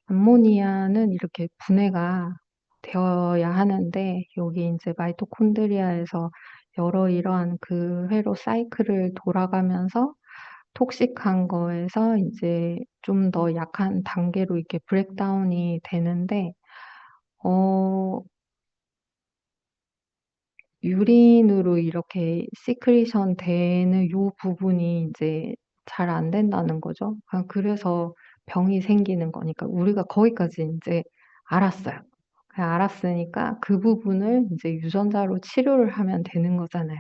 암모니아는 이렇게 분해가 되어야 하는데 여기 인제 마이토콘드리아에서 여러 이러한 그 회로 사이클을 돌아가면서 톡식한 거에서 인제 좀 더 약한 단계로 이렇게 브레이크다운이 되는데 어 유린으로 이렇게 시크리션 되는 요 부분이 인제 잘 안 된다는 거죠. 그래서 병이 생기는 거니까 우리가 거기까지 인제 알았어요. 알았으니까 그 부분을 인제 유전자로 치료를 하면 되는 거잖아요.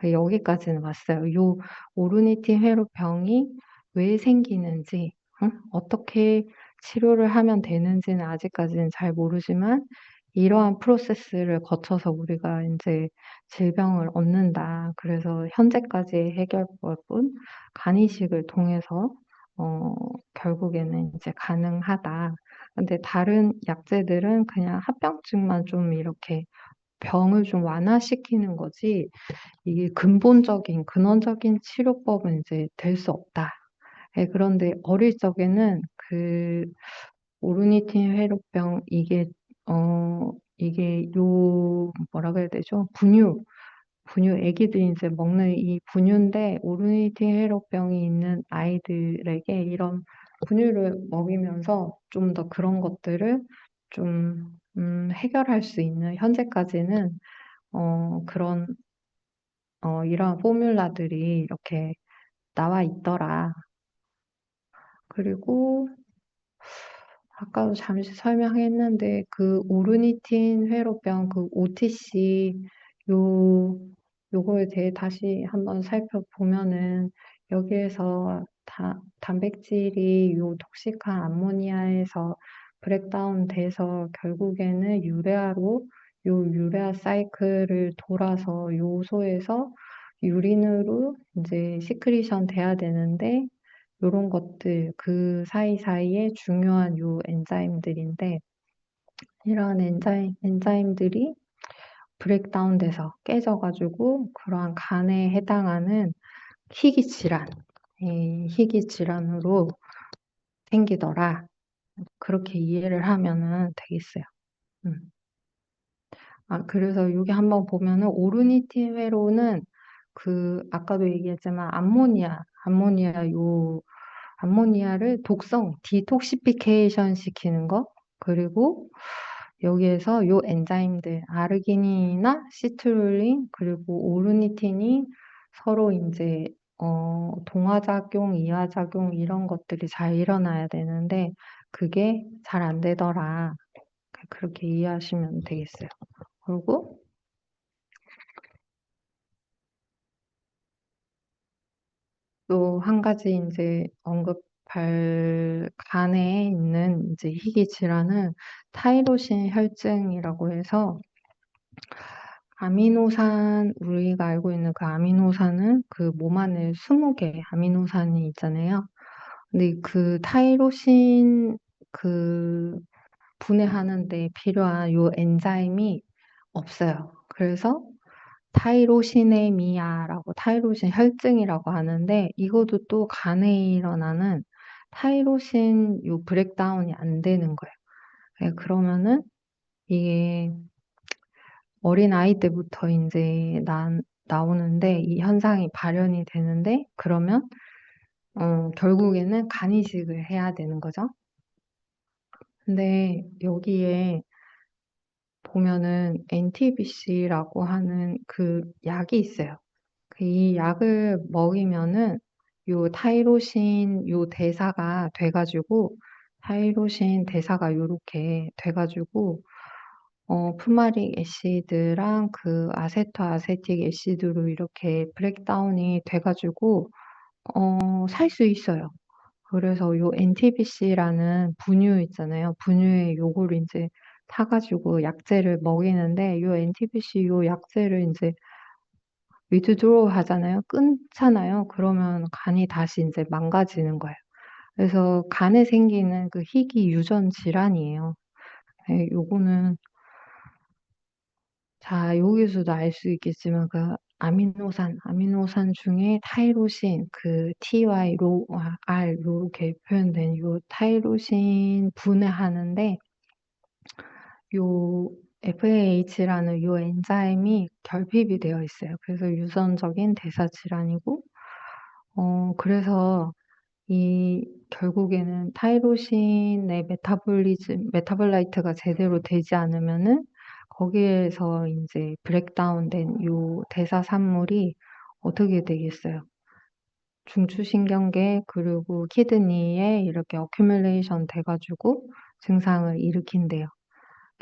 여기까지는 왔어요. 요 오르니틴 회로병이 왜 생기는지, 어떻게 치료를 하면 되는지는 아직까지는 잘 모르지만 이러한 프로세스를 거쳐서 우리가 인제 질병을 얻는다. 그래서 현재까지의 해결법은 간이식을 통해서 어 결국에는 이제 가능하다. 근데 다른 약제들은 그냥 합병증만 좀 이렇게 병을 좀 완화시키는 거지 이게 근본적인 근원적인 치료법은 이제 될 수 없다. 예 그런데 어릴 적에는 그 오르니틴 회로병 이게 뭐라 그래야 되죠? 분유 애기들이 인제 먹는 이 분유인데 오르니틴 회로병이 있는 아이들에게 이런 분유를 먹이면서 좀 더 그런 것들을 좀 해결할 수 있는 현재까지는 그런 이러한 포뮬라들이 이렇게 나와 있더라. 그리고 아까도 잠시 설명했는데 그 오르니틴 회로병 그 OTC 요 요거에 대해 다시 한번 살펴보면은 여기에서 단백질이 요 톡식한 암모니아에서 브레이크다운 돼서 결국에는 유레아 사이클을 돌아서 요소에서 유린으로 인제 시크리션 돼야 되는데 요런 것들 그 사이사이에 중요한 요 엔자임들인데 이러한 엔자임들이 브레이크다운 돼서 깨져 가지고 그러한 간에 해당하는 희귀 질환 희귀 질환으로 생기더라. 그렇게 이해를 하면은 되겠어요. 음. 그래서 요게 한번 보면은 오르니틴 회로는 그 아까도 얘기했지만 암모니아를 독성 디톡시피케이션 시키는 거 그리고 여기에서 요 엔자임들, 아르기닌이나 시트룰린, 그리고 오르니틴이 서로 이제, 동화작용, 이하작용 이런 것들이 잘 일어나야 되는데, 그게 잘 안 되더라. 그렇게 이해하시면 되겠어요. 그리고 또 한 가지 이제 언급할 간에 있는 이제 희귀 질환은 타이로신 혈증이라고 해서 아미노산, 우리가 알고 있는 그 아미노산은 그 몸 안에 20개 아미노산이 있잖아요. 근데 그 타이로신 그 분해하는 데 필요한 요 엔자임이 없어요. 그래서 타이로시네미아라고 타이로신 혈증이라고 하는데 이것도 또 간에 일어나는 타이로신 요 브렉다운이 안 되는 거예요. 네, 그러면은 이게 어린아이 때부터 이제 나오는데 이 현상이 발현이 되는데 그러면 결국에는 간 이식을 해야 되는 거죠. 근데 여기에 보면은 NTBC라고 하는 그 약이 있어요. 이 약을 먹이면은 요 타이로신 요 대사가 돼가지고 타이로신 대사가 요렇게 돼가지고 푸마릭 애시드랑 그 아세토아세틱 애시드로 이렇게 브레이크다운이 돼가지고 살 수 있어요. 그래서 요 NTBC라는 분유 있잖아요. 분유에 요거를 이제 타가지고 약제를 먹이는데 요 NTBC 요 약제를 이제 위드드로우 하잖아요. 끊잖아요. 그러면 간이 다시 이제 망가지는 거예요. 그래서 간에 생기는 그 희귀 유전 질환이에요. 네, 요거는 자, 여기서도 알 수 있겠지만 그 아미노산 중에 타이로신 그 TY R 요렇게 표현된 요 타이로신 분해하는데 요 FAH라는 요 엔자임이 결핍이 되어 있어요. 그래서 유전적인 대사 질환이고 그래서 이 결국에는 타이로신의 메타볼라이트가 제대로 되지 않으면은 거기에서 이제 브렉다운된 요 대사 산물이 어떻게 되겠어요? 중추신경계 그리고 키드니에 이렇게 어큐뮬레이션 돼가지고 증상을 일으킨대요.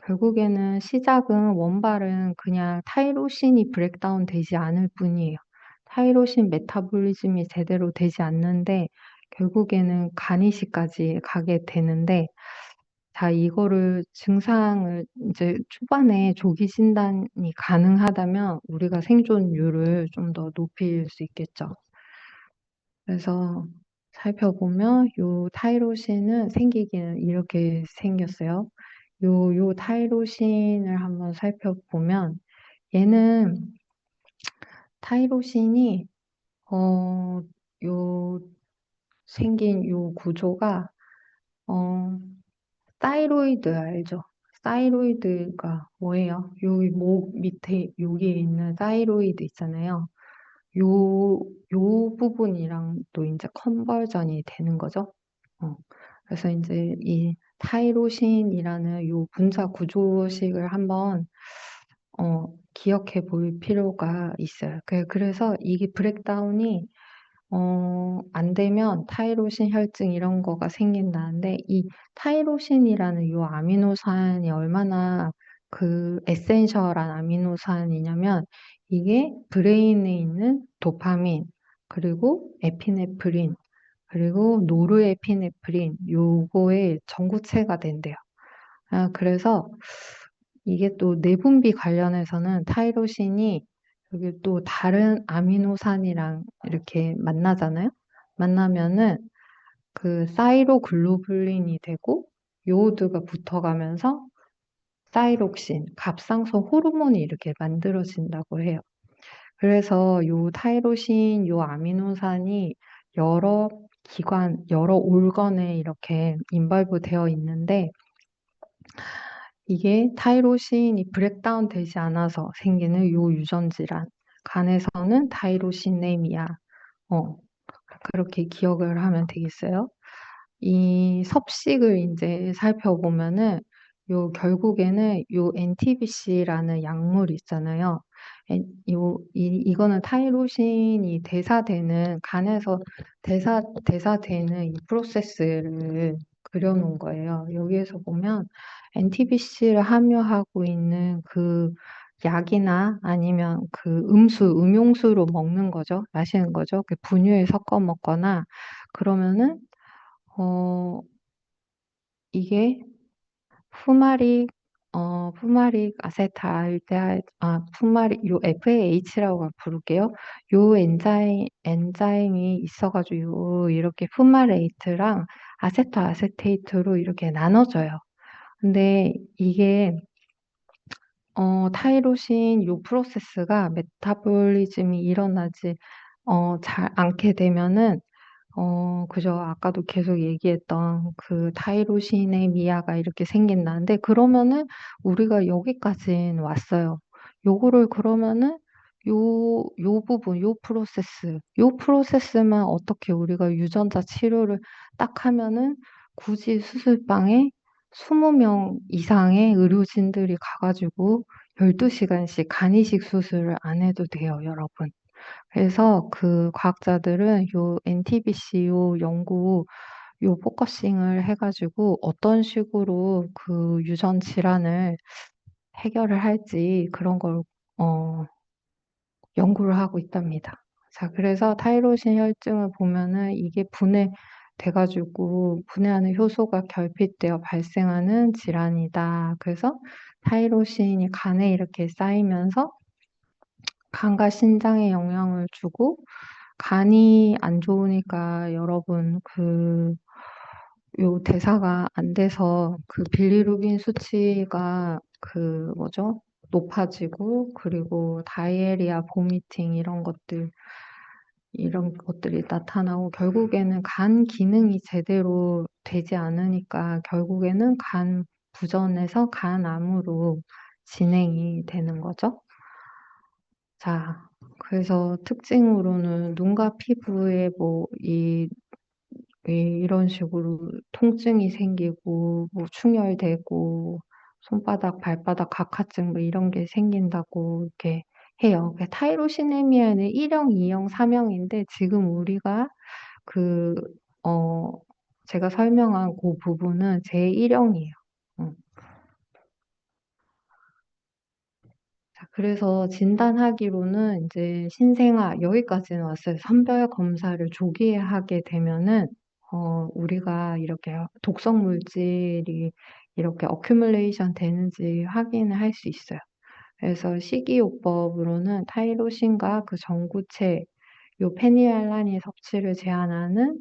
결국에는 시작은 원발은 그냥 타이로신이 브렉다운 되지 않을 뿐이에요. 타이로신 메타볼리즘이 제대로 되지 않는데 결국에는 간이식까지 가게 되는데 자, 이거를 증상을 이제 초반에 조기 진단이 가능하다면 우리가 생존율을 좀 더 높일 수 있겠죠. 그래서 살펴보면 요 타이로신은 생기기는 이렇게 생겼어요. 요 타이로신을 한번 살펴보면 얘는 타이로신이 어, 요 생긴 요 구조가 어, 사이로이드 알죠? 사이로이드가 뭐예요? 여기 목 밑에 여기에 있는 사이로이드 있잖아요. 요, 요 부분이랑 또 이제 컨버전이 되는 거죠. 어. 그래서 이제 이 타이로신이라는 요 분자 구조식을 한번 기억해 볼 필요가 있어요. 그래서 이게 브렉다운이 안 되면 타이로신 혈증 이런 거가 생긴다는데 이 타이로신이라는 요 아미노산이 얼마나 그 에센셜한 아미노산이냐면 이게 브레인에 있는 도파민 그리고 에피네프린 그리고 노르에피네프린 요거의 전구체가 된대요. 그래서 이게 또 내분비 관련해서는 타이로신이 여기 또 다른 아미노산이랑 이렇게 만나잖아요. 만나면은 그 사이로글로불린이 되고 요오드가 붙어가면서 사이록신, 갑상선 호르몬이 이렇게 만들어진다고 해요. 그래서 요 타이로신, 요 아미노산이 여러 기관, 여러 올건에 이렇게 인발부 되어 있는데 이게 타이로신이 브렉다운 되지 않아서 생기는 요 유전 질환. 간에서는 타이로시네미아. 어, 그렇게 기억을 하면 되겠어요. 이 섭식을 이제 살펴보면은 결국에는 요 NTBC라는 약물 있잖아요. 이거는 타이로신이 대사되는, 간에서 대사되는 이 프로세스를 그려놓은 거예요. 여기에서 보면 NTBC를 함유하고 있는 그 약이나 아니면 그 음용수로 먹는 거죠. 마시는 거죠. 그 분유에 섞어 먹거나 그러면은, 어, 이게 푸마릭, 푸마릭 아세트알데하이드, 요 FAH라고 부를게요. 요 엔자임이 있어가지고, 이렇게 푸마레이트랑 아세토아세테이트로 이렇게 나눠져요. 근데 이게, 타이로신 요 프로세스가 메타볼리즘이 일어나지, 잘 않게 되면은, 그죠. 아까도 계속 얘기했던 그 타이로시네미아가 이렇게 생긴다는데, 그러면은 우리가 여기까진 왔어요. 요거를 그러면은 요 부분, 요 프로세스만 어떻게 우리가 유전자 치료를 딱 하면은 굳이 수술방에 20명 이상의 의료진들이 가가지고 12시간씩 간이식 수술을 안 해도 돼요, 여러분. 그래서 그 과학자들은 요 NTBC 요 연구 요 포커싱을 해가지고 어떤 식으로 그 유전 질환을 해결을 할지 그런 걸 어, 연구를 하고 있답니다. 자, 그래서 타이로신 혈증을 보면은 이게 분해돼가지고 분해하는 효소가 결핍되어 발생하는 질환이다. 그래서 타이로신이 간에 이렇게 쌓이면서 간과 신장에 영향을 주고 간이 안 좋으니까 여러분 요 대사가 안 돼서 그 빌리루빈 수치가 그 뭐죠? 높아지고 그리고 다이에리아, 보미팅 이런 것들이 나타나고 결국에는 간 기능이 제대로 되지 않으니까 결국에는 간 부전에서 간암으로 진행이 되는 거죠. 자, 그래서 특징으로는 눈과 피부에 이런 식으로 통증이 생기고, 충혈되고, 손바닥, 발바닥 각화증 이런 게 생긴다고 이렇게 해요. 타이로시네미아는 1형, 2형, 3형인데 지금 우리가 그, 어, 제가 설명한 그 부분은 제1형이에요. 자, 그래서 진단하기로는 이제 신생아 여기까지는 왔어요. 선별 검사를 조기에 하게 되면은 우리가 이렇게 독성 물질이 이렇게 어큐뮬레이션 되는지 확인을 할 수 있어요. 그래서 식이요법으로는 타이로신과 그 전구체 요 페니알라닌 섭취를 제한하는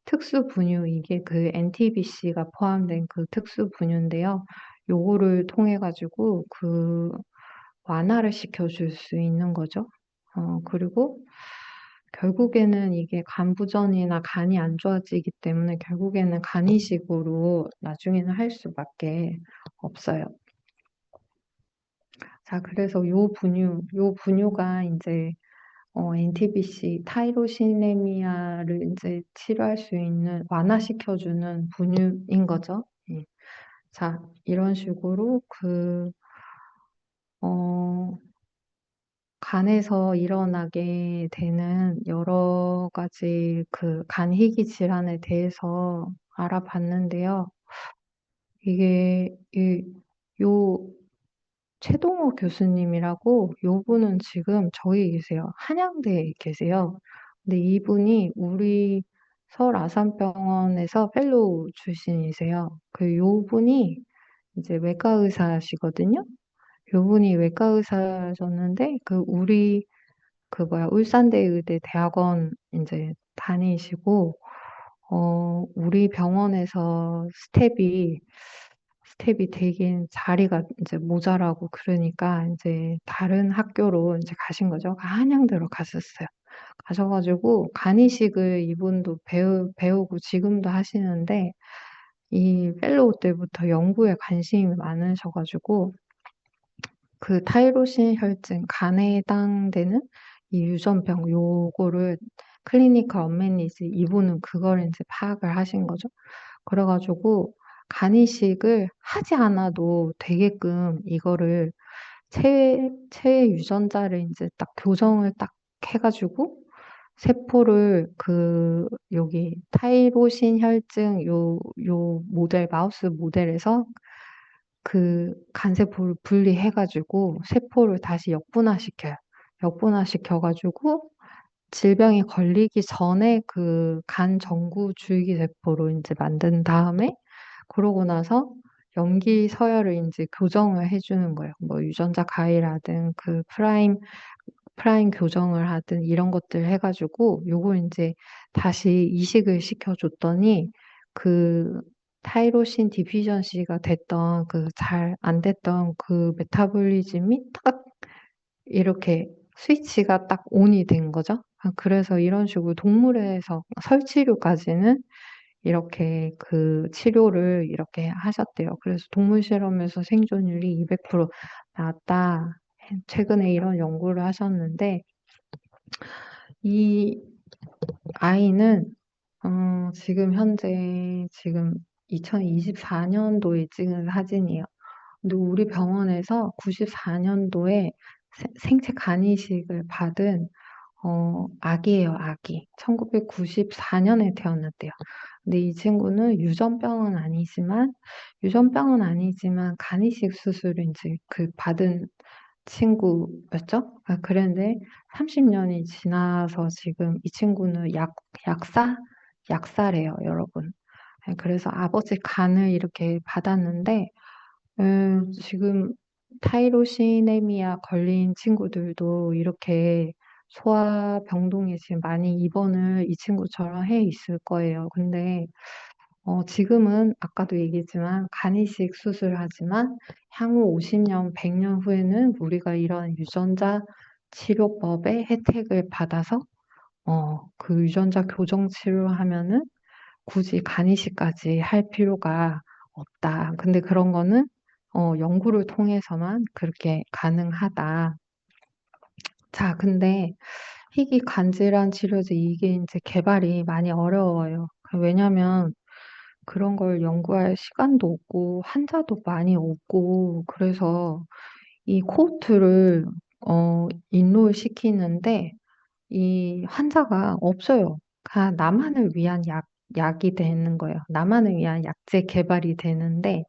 특수 분유 이게 그 NTBC가 포함된 그 특수 분유인데요. 요거를 통해 가지고 완화를 시켜줄 수 있는 거죠. 그리고 결국에는 이게 간 부전이나 간이 안 좋아지기 때문에 결국에는 간이식으로 나중에는 할 수밖에 없어요. 자, 그래서 요 분유가 이제 NTBC 타이로시네미아를 이제 치료할 수 있는 완화시켜주는 분유인 거죠. 예. 자, 이런 식으로 어, 간에서 일어나게 되는 여러 가지 그 간희귀 질환에 대해서 알아봤는데요. 이게, 요, 최동호 교수님이라고 요분은 지금 저기 계세요. 한양대에 계세요. 근데 이분이 우리 서울 아산병원에서 펠로우 출신이세요. 요분이 이제 외과 의사시거든요. 요분이 외과 의사셨는데, 울산대 의대 대학원 이제 다니시고, 우리 병원에서 스텝이 되긴 자리가 이제 모자라고 그러니까 이제 다른 학교로 이제 가신 거죠. 한양대로 가셨어요. 가셔가지고 간이식을 이분도 배우고 지금도 하시는데, 이 펠로우 때부터 연구에 관심이 많으셔가지고, 그 타이로신 혈증, 간에 해당되는 이 유전병, 요거를 클리니컬 언메니즈, 이분은 그걸 이제 파악을 하신 거죠. 그래가지고 간이식을 하지 않아도 되게끔 이거를 체외 유전자를 이제 딱 교정을 딱 해가지고 세포를 여기 타이로신 혈증 요 모델, 마우스 모델에서 그 간세포를 분리해가지고 세포를 다시 역분화시켜요. 역분화시켜가지고 질병에 걸리기 전에 그 간 정구 줄기세포로 이제 만든 다음에 그러고 나서 염기 서열을 이제 교정을 해주는 거예요. 뭐 유전자 가위라든 프라임 교정을 하든 이런 것들 해가지고 요걸 이제 다시 이식을 시켜줬더니 그 타이로신 디피전시가 됐던 잘 안 됐던 그 메타볼리즘이 딱 이렇게 스위치가 딱 온이 된 거죠. 그래서 이런 식으로 동물에서 설치류까지는 이렇게 그 치료를 이렇게 하셨대요. 그래서 동물 실험에서 생존율이 200% 나왔다. 최근에 이런 연구를 하셨는데, 이 아이는, 지금 현재, 지금 2024년도에 찍은 사진이에요. 근데 우리 병원에서 94년도에 생체 간이식을 받은 아기예요, 아기. 1994년에 태어났대요. 근데 이 친구는 유전병은 아니지만 간이식 수술을 이제 받은 친구였죠? 그런데 30년이 지나서 지금 이 친구는 약사? 약사래요, 여러분. 그래서 아버지 간을 이렇게 받았는데, 지금 타이로시네미아 걸린 친구들도 이렇게 소아병동에 지금 많이 입원을 이 친구처럼 해 있을 거예요. 근데 지금은 아까도 얘기했지만 간이식 수술하지만 향후 50년, 100년 후에는 우리가 이런 유전자 치료법의 혜택을 받아서 그 유전자 교정 치료하면은 굳이 간이식까지 할 필요가 없다. 근데 그런 거는 연구를 통해서만 그렇게 가능하다. 자, 근데 희귀 간질환 치료제 이게 이제 개발이 많이 어려워요. 왜냐면 그런 걸 연구할 시간도 없고 환자도 많이 없고 그래서 이 코호트를 인로를 시키는데 이 환자가 없어요. 나만을 위한 약이 되는 거예요. 나만을 위한 약제 개발이 되는데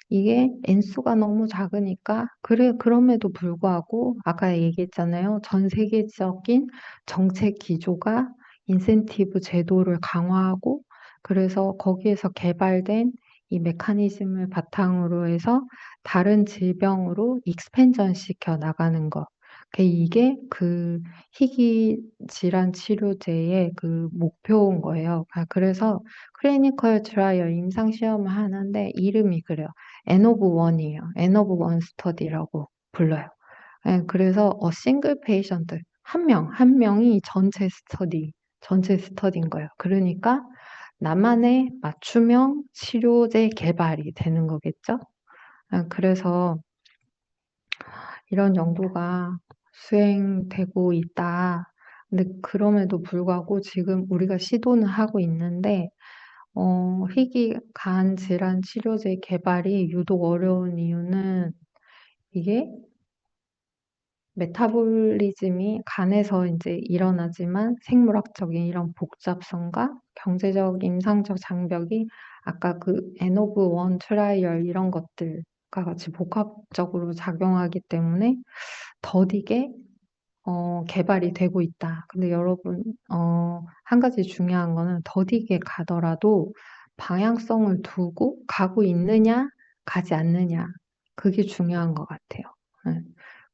이게 N수가 너무 작으니까 그럼에도 불구하고 아까 얘기했잖아요. 전 세계적인 정책 기조가 인센티브 제도를 강화하고 그래서 거기에서 개발된 이 메커니즘을 바탕으로 해서 다른 질병으로 익스펜전 시켜 나가는 거. 이게 그 희귀 질환 치료제의 그 목표인 거예요. 그래서 클리니컬 트라이얼 임상 시험을 하는데 이름이 그래요. N of one이에요. N of one study라고 불러요. 그래서 싱글 페이션트 한 명이 전체 스터디인 거예요. 그러니까 나만의 맞춤형 치료제 개발이 되는 거겠죠? 그래서 이런 연구가 수행되고 있다. 근데 그럼에도 불구하고 지금 우리가 시도는 하고 있는데 희귀 간 질환 치료제 개발이 유독 어려운 이유는 이게 메타볼리즘이 간에서 이제 일어나지만 생물학적인 이런 복잡성과 경제적, 임상적 장벽이 아까 그 N of one 트라이얼 이런 것들과 같이 복합적으로 작용하기 때문에 더디게 개발이 되고 있다. 근데 여러분, 한 가지 중요한 거는 더디게 가더라도 방향성을 두고 가고 있느냐, 가지 않느냐. 그게 중요한 것 같아요. 네.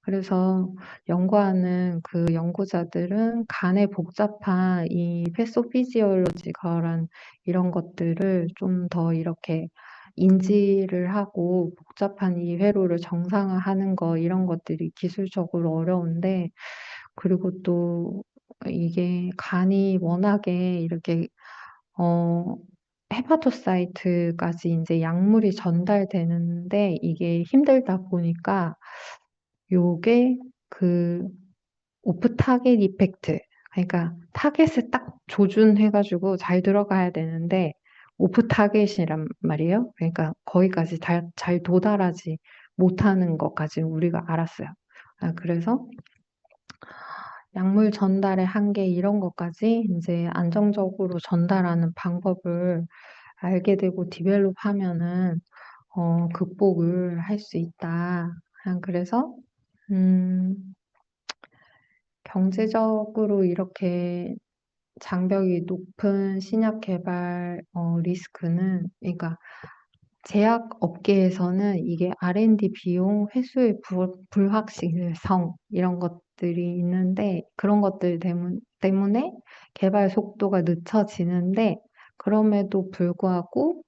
그래서 연구하는 그 연구자들은 간의 복잡한 이 패소피지올로지컬한 이런 것들을 좀 더 이렇게 인지를 하고 복잡한 이 회로를 정상화하는 거 이런 것들이 기술적으로 어려운데 그리고 또 이게 간이 워낙에 이렇게 어 헤파토사이트까지 이제 약물이 전달되는데 이게 힘들다 보니까 요게 그 오프 타겟 이펙트 그러니까 타겟을 딱 조준해 가지고 잘 들어가야 되는데 오프 타겟이란 말이에요. 그러니까 거기까지 잘 도달하지 못하는 것까지 우리가 알았어요. 그래서 약물 전달의 한계 이런 것까지 이제 안정적으로 전달하는 방법을 알게 되고 디벨롭하면은 극복을 할 수 있다. 그래서 음, 경제적으로 이렇게 장벽이 높은 신약 개발 리스크는 그러니까 제약 업계에서는 이게 R&D 비용 회수의 불확실성 이런 것들이 있는데 그런 것들 때문에 개발 속도가 늦춰지는데 그럼에도 불구하고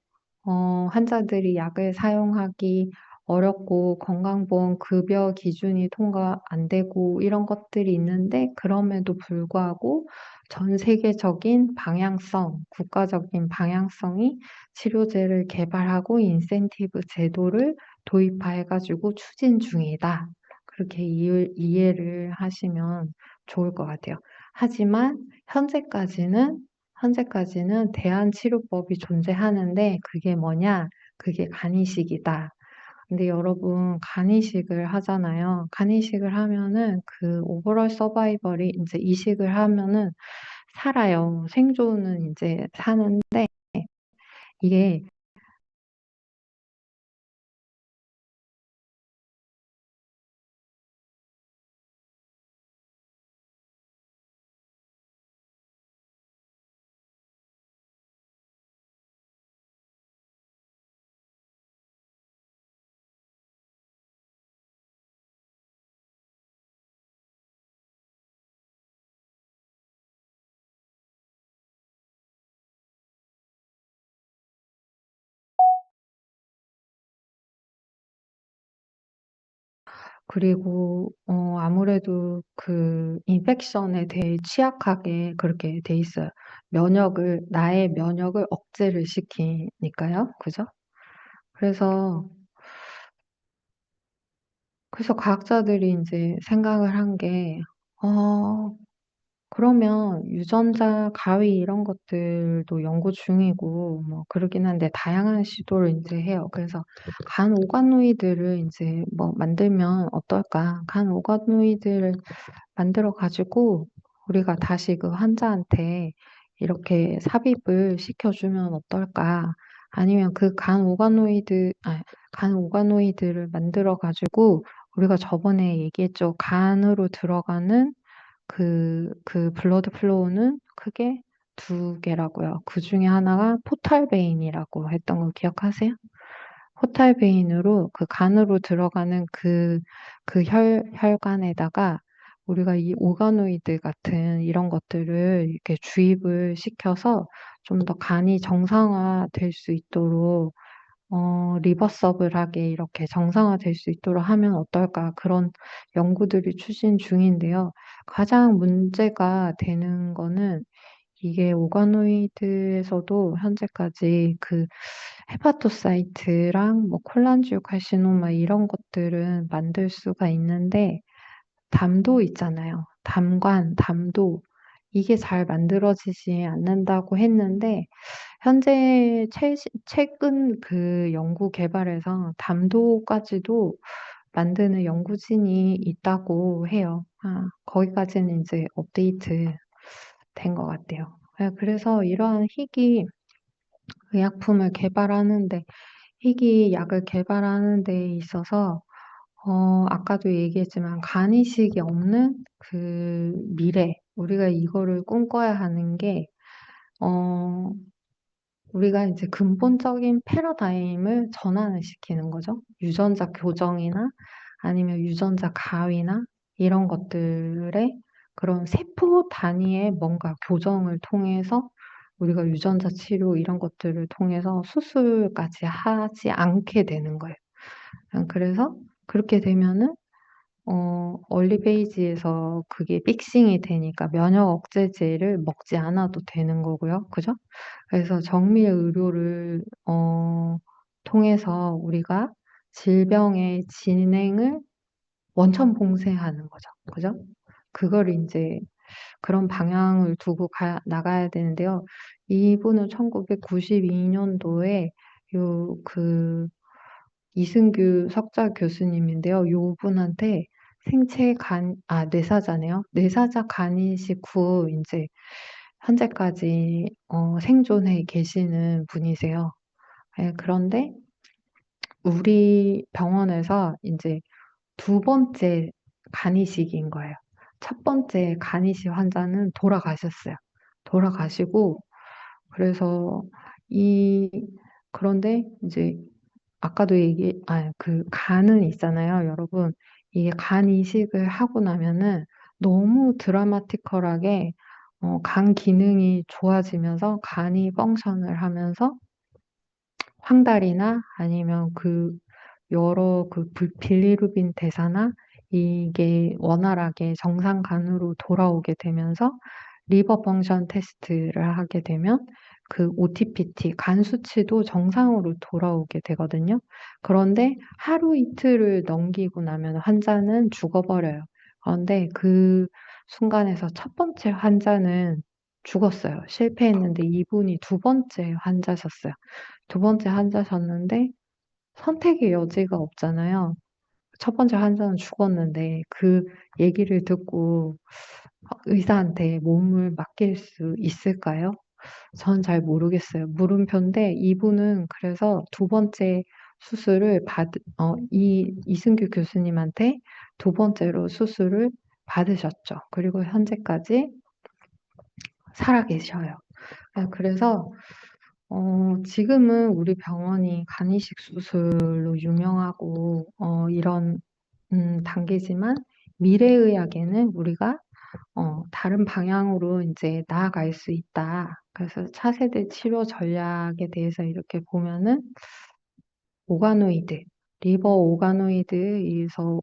환자들이 약을 사용하기 어렵고 건강보험 급여 기준이 통과 안 되고 이런 것들이 있는데 그럼에도 불구하고 전 세계적인 방향성, 국가적인 방향성이 치료제를 개발하고 인센티브 제도를 도입해가지고 추진 중이다. 그렇게 이해를 하시면 좋을 것 같아요. 하지만 현재까지는 대안치료법이 존재하는데 그게 뭐냐? 그게 간이식이다. 근데 여러분, 간이식을 하잖아요. 간이식을 하면은 그 오버럴 서바이벌이 이제 이식을 하면은 살아요. 생존은 이제 사는데 이게 그리고 아무래도 그 인펙션에 대해 취약하게 그렇게 돼 있어요. 나의 면역을 억제를 시키니까요. 그죠? 그래서 과학자들이 이제 생각을 한 게, 어, 그러면 유전자 가위 이런 것들도 연구 중이고, 뭐, 그러긴 한데, 다양한 시도를 이제 해요. 그래서 간 오가노이드를 이제 뭐 만들면 어떨까? 간 오가노이드를 만들어 가지고 우리가 다시 그 환자한테 이렇게 삽입을 시켜주면 어떨까? 아니면 그 간 오가노이드를 만들어 가지고 우리가 저번에 얘기했죠. 간으로 들어가는 그 블러드 플로우는 크게 두 개라고요. 그 중에 하나가 포탈베인이라고 했던 거 기억하세요? 포탈베인으로 그 간으로 들어가는 그 혈관에다가 우리가 이 오가노이드 같은 이런 것들을 이렇게 주입을 시켜서 좀 더 간이 정상화 될 수 있도록 리버서블하게 이렇게 정상화될 수 있도록 하면 어떨까 그런 연구들이 추진 중인데요. 가장 문제가 되는 거는 이게 오가노이드에서도 현재까지 그 헤파토사이트랑 뭐 콜란지오 칼시노마 이런 것들은 만들 수가 있는데 담도 있잖아요. 담도 이게 잘 만들어지지 않는다고 했는데 현재 최근 그 연구 개발에서 담도까지도 만드는 연구진이 있다고 해요. 거기까지는 이제 업데이트 된 것 같아요. 그래서 이러한 희귀 의약품을 개발하는데 희귀 약을 하는 데 있어서 아까도 얘기했지만 간이식이 없는 그 미래, 우리가 이거를 꿈꿔야 하는 게 어 우리가 이제 근본적인 패러다임을 전환을 시키는 거죠. 유전자 교정이나 아니면 유전자 가위나 이런 것들의 그런 세포 단위의 뭔가 교정을 통해서 우리가 유전자 치료 이런 것들을 통해서 수술까지 하지 않게 되는 거예요. 그래서 그렇게 되면은 얼리 페이지에서 그게 픽싱이 되니까 면역 억제제를 먹지 않아도 되는 거고요. 그죠? 그래서 정밀 의료를 통해서 우리가 질병의 진행을 원천 봉쇄하는 거죠. 그죠? 그걸 인제 그런 방향을 두고 나가야 되는데요. 이분은 1992년도에 이승규 석좌 교수님인데요. 요분한테 뇌사자네요. 뇌사자 간이식 후 이제 현재까지 생존해 계시는 분이세요. 예, 그런데 우리 병원에서 이제 두 번째 간이식인 거예요. 첫 번째 간이식 환자는 돌아가셨어요. 돌아가시고 그래서 이 그런데 이제 아까도 그 간은 있잖아요, 여러분. 이게 간 이식을 하고 나면은 너무 드라마티컬하게 간 기능이 좋아지면서 간이 펑션을 하면서 황달이나 아니면 여러 빌리루빈 대사나 이게 원활하게 정상 간으로 돌아오게 되면서 리버 펑션 테스트를 하게 되면 그 OTPT, 간 수치도 정상으로 돌아오게 되거든요. 그런데 하루 이틀을 넘기고 나면 환자는 죽어버려요. 그런데 그 순간에서 첫 번째 환자는 죽었어요. 실패했는데 이분이 두 번째 환자셨어요. 두 번째 환자셨는데 선택의 여지가 없잖아요. 첫 번째 환자는 죽었는데 그 얘기를 듣고 의사한테 몸을 맡길 수 있을까요? 전 잘 모르겠어요. 물음표인데 이분은 그래서 두 번째 수술을 이승규 교수님한테 두 번째로 수술을 받으셨죠. 그리고 현재까지 살아계셔요. 그래서 지금은 우리 병원이 간이식 수술로 유명하고 이런 단계지만 미래의학에는 우리가 다른 방향으로 이제 나아갈 수 있다. 그래서 차세대 치료 전략에 대해서 이렇게 보면은 오가노이드, 리버 오가노이드에서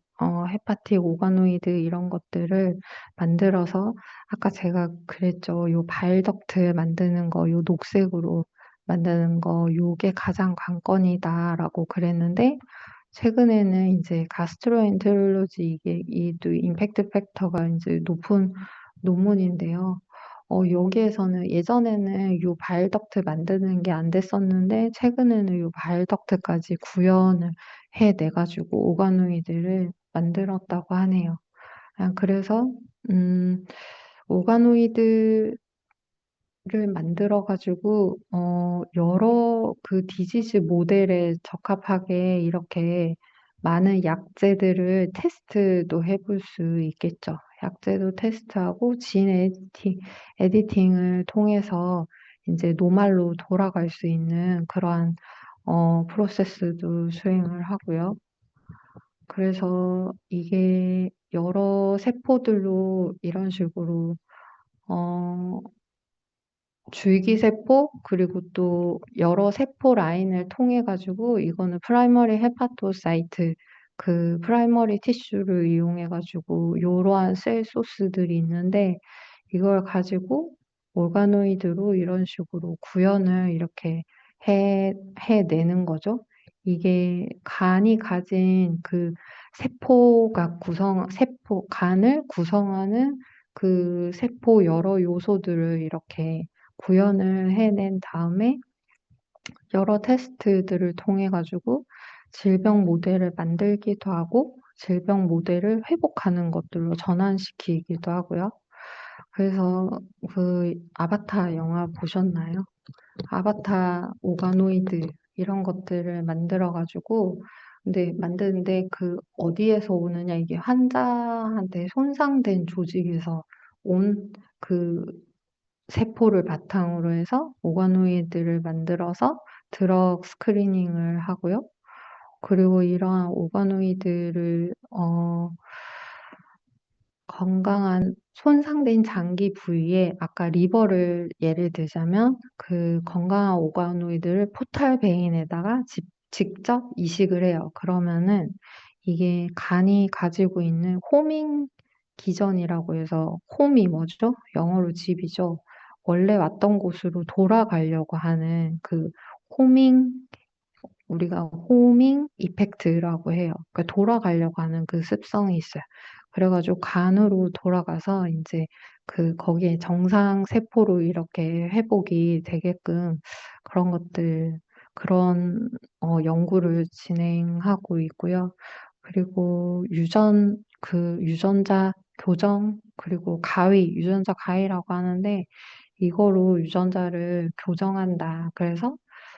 헤파틱 오가노이드 이런 것들을 만들어서 아까 제가 그랬죠. 요 바일덕트 만드는 거, 요 녹색으로 만드는 거, 요게 가장 관건이다라고 그랬는데 최근에는 이제 가스트로엔테롤로지 이게 이도 임팩트 팩터가 이제 높은 논문인데요. 여기에서는 예전에는 요 바일덕트 만드는 게 안 됐었는데 최근에는 요 바일덕트까지 구현을 해내가지고 오가노이드를 만들었다고 하네요. 그래서 오가노이드 를 만들어 가지고 여러 디지즈 모델에 적합하게 이렇게 많은 약제들을 테스트도 해볼 수 있겠죠. 약제도 테스트하고 에디팅을 통해서 인제 노말로 돌아갈 수 있는 그러한 프로세스도 수행을 하고요. 그래서 이게 여러 세포들로 이런 식으로 어 줄기세포 그리고 또 여러 세포 라인을 통해 가지고 이거는 프라이머리 헤파토사이트 프라이머리 티슈를 이용해 가지고 요러한 셀 소스들이 있는데 이걸 가지고 오가노이드로 이런 식으로 구현을 이렇게 해내는 거죠. 이게 간이 가진 간을 구성하는 세포 여러 요소들을 이렇게 구현을 해낸 다음에 여러 테스트들을 통해 가지고 질병 모델을 만들기도 하고 질병 모델을 회복하는 것들로 전환시키기도 하고요. 그래서 아바타 영화 보셨나요? 아바타 오가노이드 이런 것들을 만들어 가지고 근데 만드는데 어디에서 오느냐 이게 환자한테 손상된 조직에서 온 세포를 바탕으로 해서 오가노이드를 만들어서 드럭 스크리닝을 하고요. 그리고 이러한 오가노이드를 건강한 손상된 장기 부위에 아까 리버를 예를 들자면 건강한 오가노이드를 포탈 베인에다가 직접 이식을 해요. 그러면은 이게 간이 가지고 있는 호밍 기전이라고 해서 홈이 뭐죠? 영어로 집이죠. 원래 왔던 곳으로 돌아가려고 하는 호밍 우리가 호밍 이펙트라고 해요. 그러니까 돌아가려고 하는 습성이 있어요. 그래가지고 간으로 돌아가서 이제 거기에 정상 세포로 이렇게 회복이 되게끔 그런 것들, 그런 연구를 진행하고 있고요. 그리고 유전자 교정, 그리고 유전자 가위라고 하는데, 이거로 유전자를 교정한다. 그래서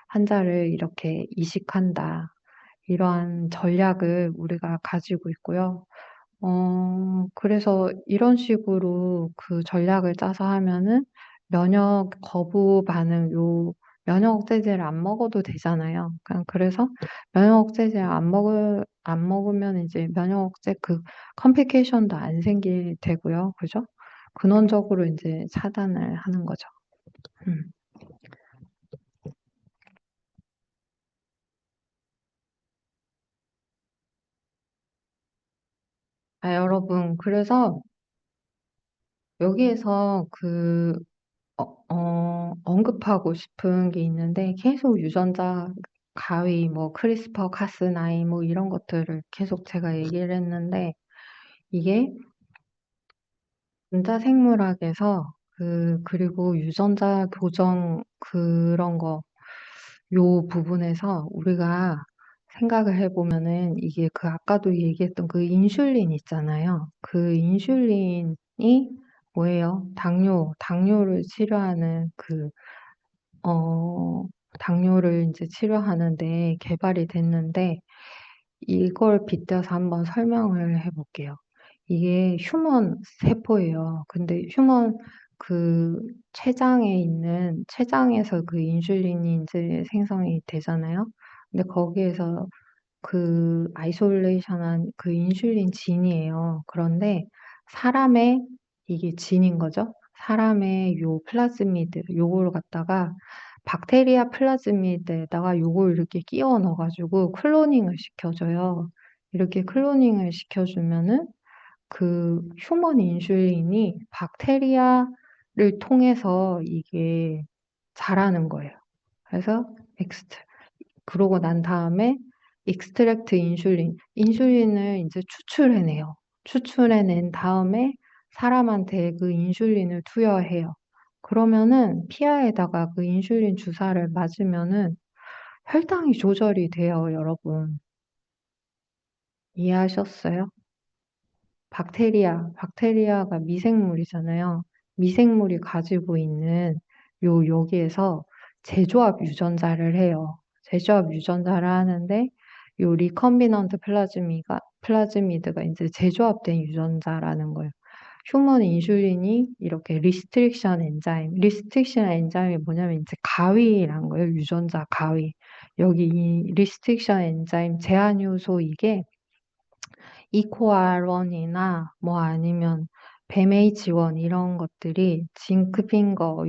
환자를 이렇게 이식한다. 이러한 전략을 우리가 가지고 있고요. 그래서 이런 식으로 그 전략을 짜서 하면은 면역 거부 반응, 면역 억제제를 안 먹어도 되잖아요. 그래서 면역 억제제 안 먹으면 이제 면역 억제 컴플리케이션도 안 생길 테고요. 그죠? 근원적으로 이제 차단을 하는 거죠. 음. 아, 여러분, 그래서 여기에서 언급하고 싶은 게 있는데 계속 유전자 가위, 뭐 크리스퍼 카스9 뭐 이런 것들을 계속 제가 얘기를 했는데 이게 분자생물학에서 그리고 유전자 교정 그런 요 부분에서 우리가 생각을 해보면은 이게 아까도 얘기했던 인슐린 있잖아요. 인슐린이 뭐예요? 당뇨를 치료하는 어, 당뇨를 이제 치료하는데 개발이 됐는데 이걸 빗대서 한번 설명을 해볼게요. 이게 휴먼 세포예요. 근데 휴먼 그 췌장에서 인슐린이 이제 생성이 되잖아요. 근데 거기에서 아이솔레이션한 인슐린 진이에요. 그런데 사람의 이게 진인 거죠. 사람의 요 플라즈미드, 요걸 갖다가 박테리아 플라즈미드에다가 요걸 이렇게 끼워 넣어가지고 클로닝을 시켜줘요. 이렇게 클로닝을 시켜주면은 휴먼 인슐린이 박테리아를 통해서 이게 자라는 거예요. 그래서 그러고 난 다음에 익스트랙트 인슐린을 이제 추출해내요. 추출해낸 다음에 사람한테 인슐린을 투여해요. 그러면은 피하에다가 인슐린 주사를 맞으면은 혈당이 조절이 돼요, 여러분. 이해하셨어요? 박테리아가 미생물이잖아요. 미생물이 가지고 있는 여기에서 제조합 유전자를 해요. 제조합 유전자를 하는데 리컴비넌트 플라즈미드가 이제 제조합된 유전자라는 거예요. 휴먼 인슐린이 이렇게 리스트릭션 엔자임이 뭐냐면 이제 가위라는 거예요. 유전자 가위. 여기 이 리스트릭션 엔자임 제한 요소 이게 이코알원이나 뭐 아니면 뱀A 지원 이런 것들이 징크핑거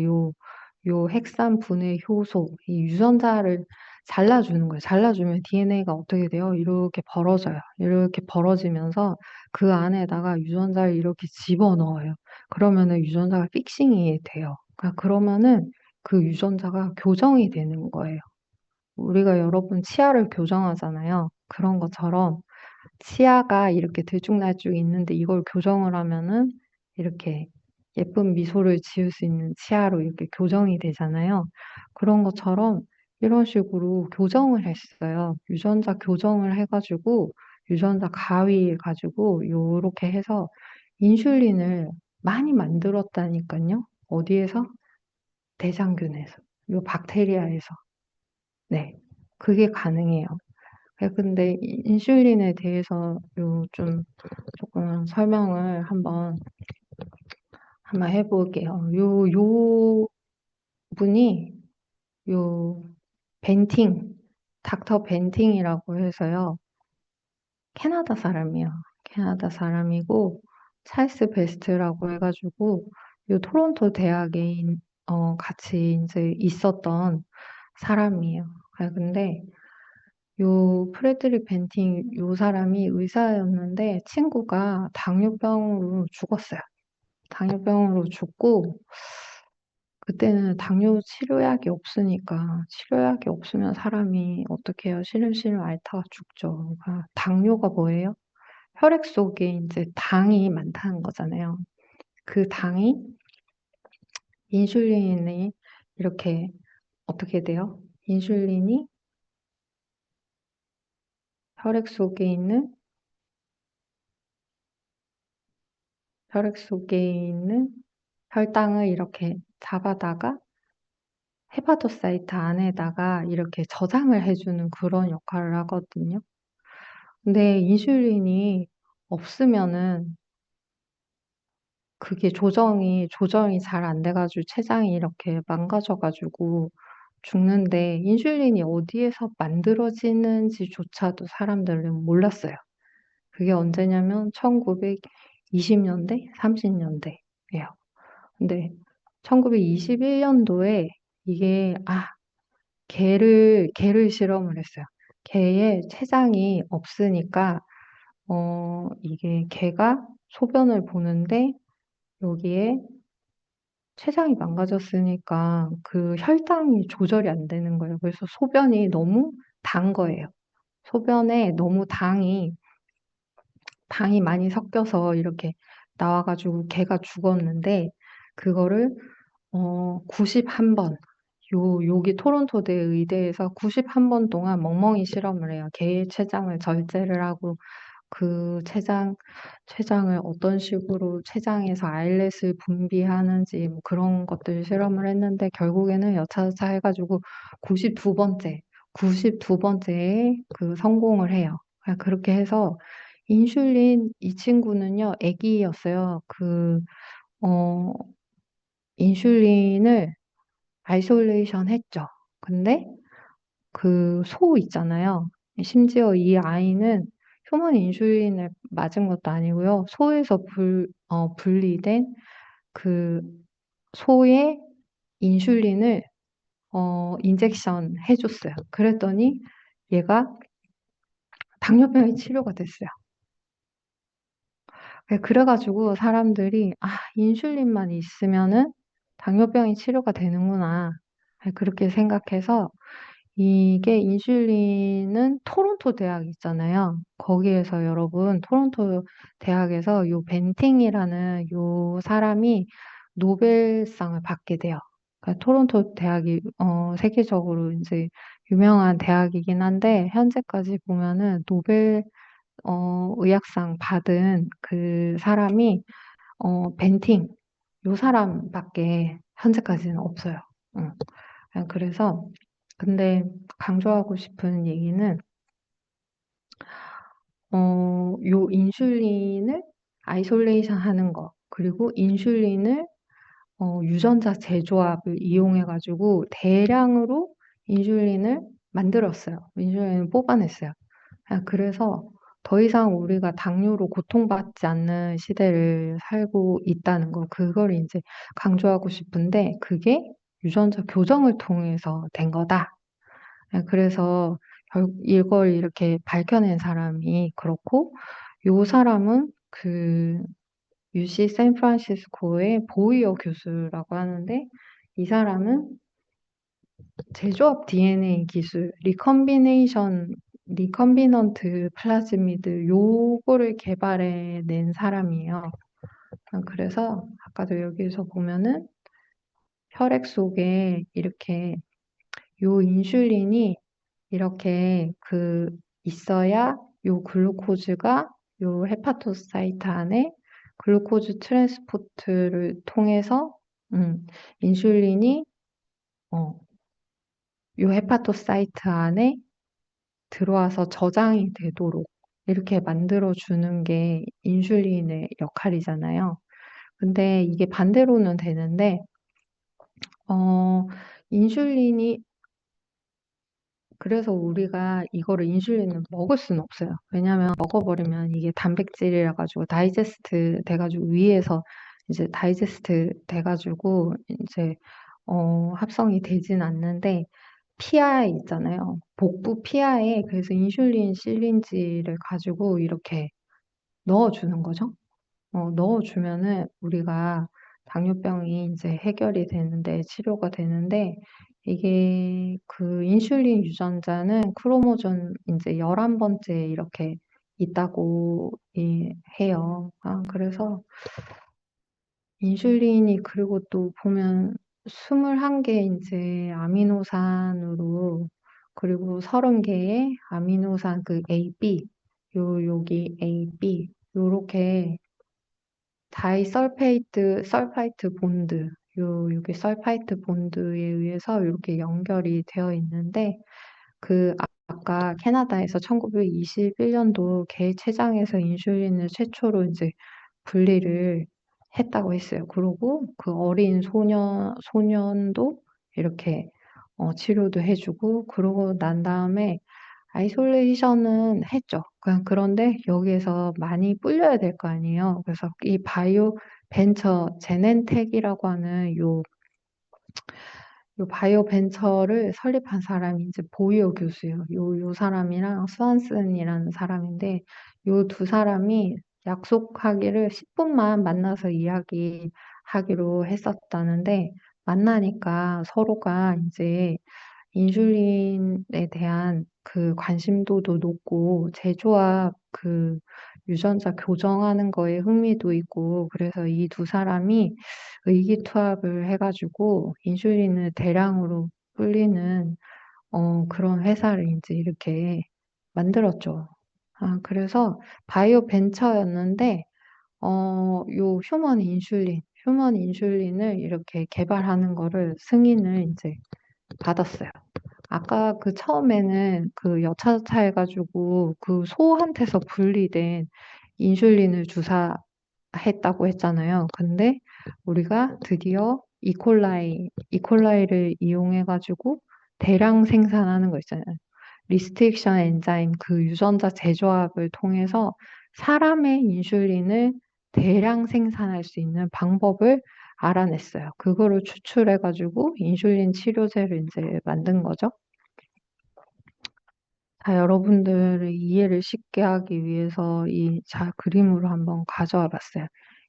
요 핵산 분해 효소 이 유전자를 잘라주는 거예요. 잘라주면 DNA가 어떻게 돼요? 이렇게 벌어져요. 이렇게 벌어지면서 그 안에다가 유전자를 이렇게 집어넣어요. 그러면은 유전자가 픽싱이 돼요. 그러면은 유전자가 교정이 되는 거예요. 우리가 여러분 치아를 교정하잖아요. 그런 것처럼 치아가 이렇게 들쭉날쭉 있는데 이걸 교정을 하면은 이렇게 예쁜 미소를 지을 수 있는 치아로 이렇게 교정이 되잖아요. 그런 것처럼 이런 식으로 교정을 했어요. 유전자 교정을 해가지고 유전자 가위 가지고 요렇게 해서 인슐린을 많이 만들었다니까요. 어디에서? 대장균에서. 요 박테리아에서. 네. 그게 가능해요. 근데 인슐린에 대해서 조금 설명을 한번 해볼게요. 요 분이 요 벤팅, 닥터 벤팅이라고 해서요. 캐나다 사람이에요. 캐나다 사람이고 찰스 베스트라고 해가지고 요 토론토 대학에 같이 이제 있었던 사람이에요. 근데 프레드릭 벤팅 요 사람이 의사였는데 친구가 당뇨병으로 죽었어요. 당뇨병으로 죽고 그때는 당뇨 치료약이 없으면 사람이 어떻게 해요? 시름시름 앓다가 죽죠. 당뇨가 뭐예요? 혈액 속에 이제 당이 많다는 거잖아요. 그 당이 인슐린이 이렇게 어떻게 돼요? 인슐린이 혈액 속에 있는 혈당을 이렇게 잡아다가 헤파토사이트 안에다가 이렇게 저장을 해주는 그런 역할을 하거든요. 근데 인슐린이 없으면은 그게 조정이 잘 안 돼가지고 췌장이 이렇게 망가져가지고 죽는데 인슐린이 어디에서 만들어지는지조차도 사람들은 몰랐어요. 그게 언제냐면 1920년대, 30년대예요. 근데 1921년도에 이게 개를 실험을 했어요. 개의 췌장이 없으니까 이게 개가 소변을 보는데 여기에 췌장이 망가졌으니까 그 혈당이 조절이 안 되는 거예요. 그래서 소변이 너무 단 거예요. 소변에 너무 당이 많이 섞여서 이렇게 나와가지고 개가 죽었는데 그거를 91번 여기 토론토대 의대에서 91번 동안 멍멍이 실험을 해요. 개의 췌장을 절제를 하고 그 췌장을 어떤 식으로 췌장에서 아일렛을 분비하는지 뭐 그런 것들 실험을 했는데 결국에는 여차저차 해가지고 92번째에 그 성공을 해요. 그렇게 해서 인슐린 이 친구는요, 애기였어요. 어, 인슐린을 아이솔레이션 했죠. 근데 그 소 있잖아요. 심지어 이 아이는 휴먼 인슐린을 맞은 것도 아니고요. 소에서 분리된 그 소의 인슐린을 인젝션 해줬어요. 그랬더니 얘가 당뇨병이 치료가 됐어요. 그래가지고 사람들이 인슐린만 있으면은 당뇨병이 치료가 되는구나. 그렇게 생각해서 이게 인슐린은 토론토 대학 있잖아요. 거기에서 여러분, 토론토 대학에서 요 벤팅이라는 요 사람이 노벨상을 받게 돼요. 그러니까 토론토 대학이 세계적으로 이제 유명한 대학이긴 한데 현재까지 보면은 노벨 의학상 받은 그 사람이 벤팅 요 사람밖에 현재까지는 없어요. 응. 그래서 근데 강조하고 싶은 얘기는 요 인슐린을 아이솔레이션 하는 거 그리고 인슐린을 유전자 재조합을 이용해 가지고 대량으로 인슐린을 만들었어요. 인슐린을 뽑아냈어요. 그래서 더 이상 우리가 당뇨로 고통받지 않는 시대를 살고 있다는 거, 그걸 이제 강조하고 싶은데, 그게 유전자 교정을 통해서 된 거다. 그래서 이걸 이렇게 밝혀낸 사람이 그렇고, 요 사람은 그 UC 샌프란시스코의 보이어 교수라고 하는데, 이 사람은 제조업 DNA 기술, 리컨비넌트 플라즈미드 요거를 개발해낸 사람이에요. 그래서 아까도 여기서 보면은 혈액 속에 이렇게 요 인슐린이 이렇게 있어야 요 글루코즈가 요 헤파토사이트 안에 글루코즈 트랜스포트를 통해서 인슐린이 어, 요 헤파토사이트 안에 들어와서 저장이 되도록 이렇게 만들어주는 게 인슐린의 역할이잖아요. 근데 이게 반대로는 되는데, 어, 인슐린이, 그래서 우리가 이거를 인슐린을 먹을 수는 없어요. 왜냐면 먹어버리면 이게 단백질이라 가지고 다이제스트 돼가지고 위에서 이제 다이제스트 돼가지고 이제 합성이 되진 않는데 피하에 있잖아요. 복부 피하에 그래서 인슐린 실린지를 가지고 이렇게 넣어주는 거죠. 넣어주면은 우리가 당뇨병이 이제 해결이 되는데 치료가 되는데 이게 그 인슐린 유전자는 크로모존 이제 11번째 이렇게 있다고 해요. 그래서 인슐린이 그리고 또 보면 21개 이제 아미노산으로 그리고 30개의 아미노산 그 A, B 여기 A, B 요렇게 설파이트 본드 여기 설파이트 본드에 의해서 이렇게 연결이 되어 있는데 아까 캐나다에서 1921년도 개 췌장에서 인슐린을 최초로 이제 분리를 했다고 했어요. 그리고 그 어린 소년도 이렇게 치료도 해주고, 그러고 난 다음에 아이솔레이션은 했죠. 그런데 여기에서 많이 불려야 될 거 아니에요. 그래서 이 바이오 벤처 제넨텍이라고 하는 요 바이오 벤처를 설립한 사람이 이제 보이어 교수예요. 요 사람이랑 스완슨이라는 사람인데 요 두 사람이 약속하기를 10분만 만나서 이야기하기로 했었다는데 만나니까 서로가 이제 인슐린에 대한 그 관심도도 높고 제조합 유전자 교정하는 거에 흥미도 있고 그래서 이 두 사람이 의기투합을 해가지고 인슐린을 대량으로 불리는 그런 회사를 이제 이렇게 만들었죠. 그래서 바이오 벤처였는데 요 휴먼 인슐린을 이렇게 개발하는 거를 승인을 이제 받았어요. 아까 처음에는 여차저차 해가지고 소한테서 분리된 인슐린을 주사했다고 했잖아요. 근데 우리가 드디어 이콜라이를 이용해가지고 대량 생산하는 거 있잖아요. 리스트릭션 엔자임 유전자 재조합을 통해서 사람의 인슐린을 대량 생산할 수 있는 방법을 알아냈어요. 그거를 추출해가지고 인슐린 치료제를 이제 만든 거죠. 자, 여러분들의 이해를 쉽게 하기 위해서 그림으로 한번 가져와 봤어요.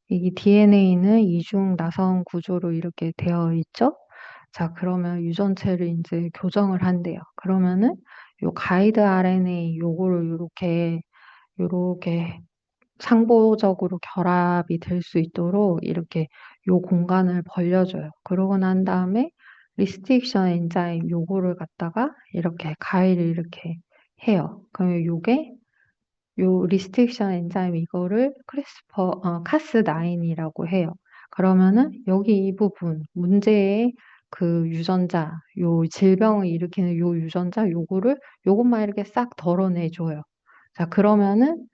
이 DNA는 이중 나선 구조로 이렇게 되어 있죠? 자, 그러면 유전체를 이제 교정을 한대요. 그러면은 요 가이드 RNA 요거를 요렇게 상보적으로 결합이 될 수 있도록 이렇게 요 공간을 벌려줘요. 그러고 난 다음에 리스트릭션 엔자임 요거를 갖다가 이렇게 가위를 이렇게 해요. 그러면 요 리스트릭션 엔자임 이거를 카스9이라고 해요. 그러면은 여기 이 부분 문제의 유전자, 요 질병을 일으키는 요 유전자 요것만 이렇게 싹 덜어내줘요. 자, 그러면은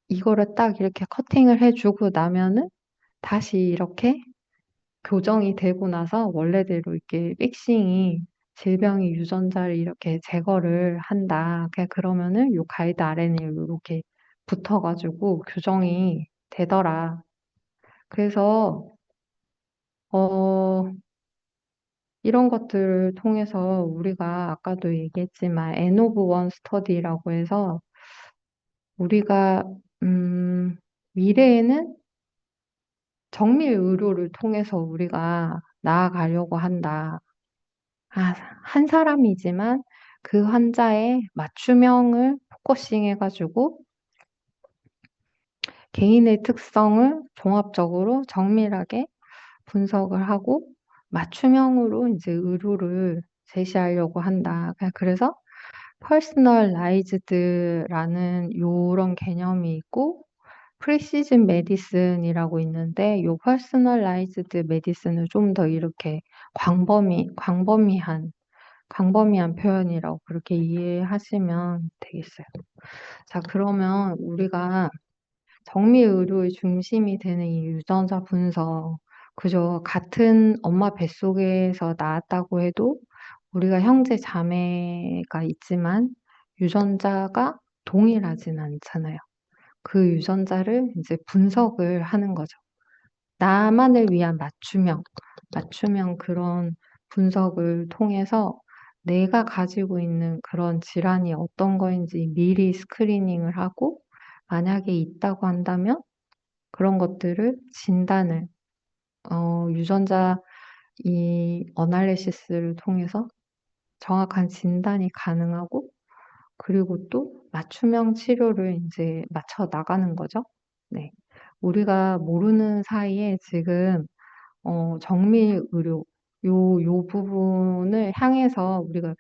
이거를 딱 이렇게 커팅을 해주고 나면은 다시 이렇게 교정이 되고 나서 원래대로 이렇게 픽싱이 질병의 유전자를 이렇게 제거를 한다. 그러면은 요 가이드 RNA에 이렇게 붙어가지고 교정이 되더라. 그래서 어 이런 것들을 통해서 우리가 아까도 얘기했지만 N 오브 원 스터디라고 해서 우리가 미래에는 정밀 의료를 통해서 우리가 나아가려고 한다. 한 사람이지만 그 환자의 맞춤형을 포커싱 해가지고 개인의 특성을 종합적으로 정밀하게 분석을 하고 맞춤형으로 이제 의료를 제시하려고 한다. 그래서 퍼스널라이즈드라는 요런 개념이 있고 프리시즌 메디슨이라고 있는데 요 퍼스널라이즈드 메디슨을 좀 더 이렇게 광범위한 표현이라고 그렇게 이해하시면 되겠어요. 자, 그러면 우리가 정밀 의료의 중심이 되는 이 유전자 분석, 그저 같은 엄마 뱃속에서 나왔다고 해도 우리가 형제 자매가 있지만 유전자가 동일하진 않잖아요. 그 유전자를 이제 분석을 하는 거죠. 나만을 위한 맞춤형 그런 분석을 통해서 내가 가지고 있는 그런 질환이 어떤 거인지 미리 스크리닝을 하고 만약에 있다고 한다면 그런 것들을 유전자 어날리시스를 통해서 정확한 진단이 가능하고 그리고 또 맞춤형 치료를 이제 맞춰 나가는 거죠. 네. 우리가 모르는 사이에 지금 정밀 의료 요 부분을 향해서 우리가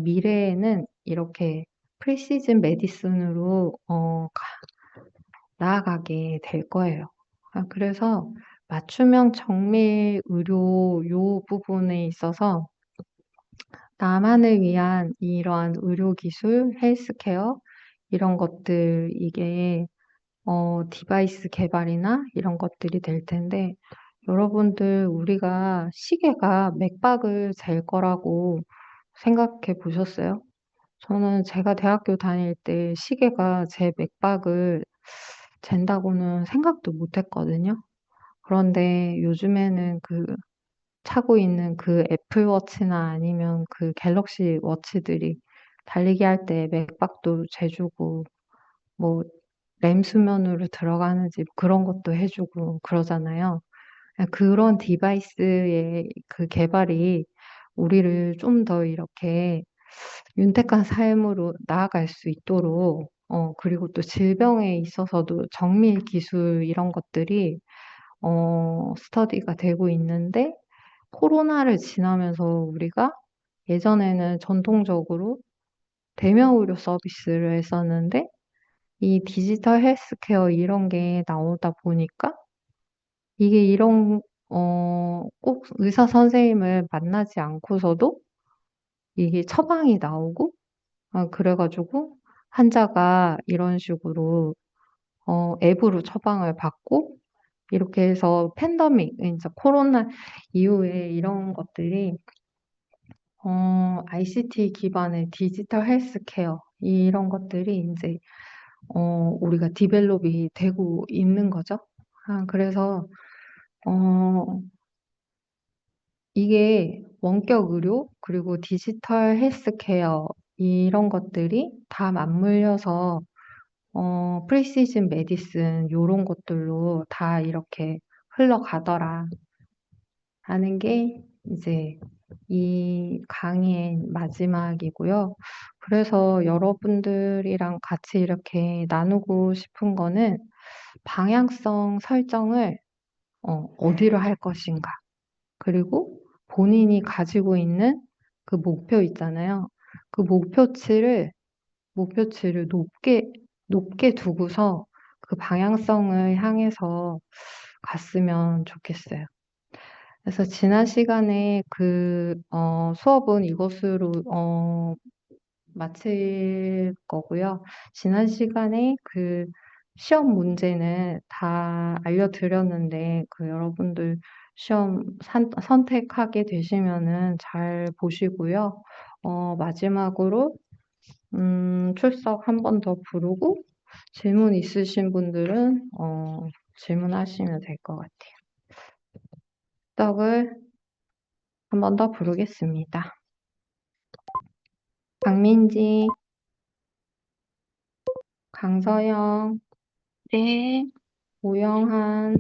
미래에는 이렇게 프리시즌 메디슨으로 나아가게 될 거예요. 그래서 맞춤형 정밀 의료 요 부분에 있어서 나만을 위한 이러한 의료 기술, 헬스케어 이런 것들 이게 디바이스 개발이나 이런 것들이 될 텐데 여러분들 우리가 시계가 맥박을 잴 거라고 생각해 보셨어요? 저는 제가 대학교 다닐 때 시계가 제 맥박을 잰다고는 생각도 못 했거든요. 그런데 요즘에는 차고 있는 애플워치나 아니면 갤럭시 워치들이 달리기 할 때 맥박도 재주고 뭐 램 수면으로 들어가는지 그런 것도 해 주고 그러잖아요. 그런 디바이스의 개발이 우리를 좀 더 이렇게 윤택한 삶으로 나아갈 수 있도록 그리고 또 질병에 있어서도 정밀 기술 이런 것들이 스터디가 되고 있는데 코로나를 지나면서 우리가 예전에는 전통적으로 대면 의료 서비스를 했었는데 이 디지털 헬스케어 이런 게 나오다 보니까 이게 이런 꼭 의사 선생님을 만나지 않고서도 이게 처방이 나오고 그래 가지고 환자가 이런 식으로 앱으로 처방을 받고 이렇게 해서 팬데믹 인제 코로나 이후에 이런 것들이 ICT 기반의 디지털 헬스케어 이런 것들이 인제 우리가 디벨롭이 되고 있는 거죠. 그래서 어 이게 원격 의료 그리고 디지털 헬스케어 이런 것들이 다 맞물려서 프리시즌 메디슨 요런 것들로 다 이렇게 흘러가더라 하는 게 이제 이 강의의 마지막이고요. 그래서 여러분들이랑 같이 이렇게 나누고 싶은 거는 방향성 설정을 어디로 할 것인가. 그리고 본인이 가지고 있는 목표 있잖아요. 목표치를 높게 두고서 방향성을 향해서 갔으면 좋겠어요. 그래서 지난 시간에 수업은 이것으로 마칠 거고요. 지난 시간에 시험 문제는 다 알려드렸는데 여러분들 시험 선택하게 되시면은 잘 보시고요. 마지막으로 출석 한 번 더 부르고 질문 있으신 분들은 질문하시면 될 것 같아요. 출석을 한 번 더 부르겠습니다. 박민지, 강서영, 네. 오영한,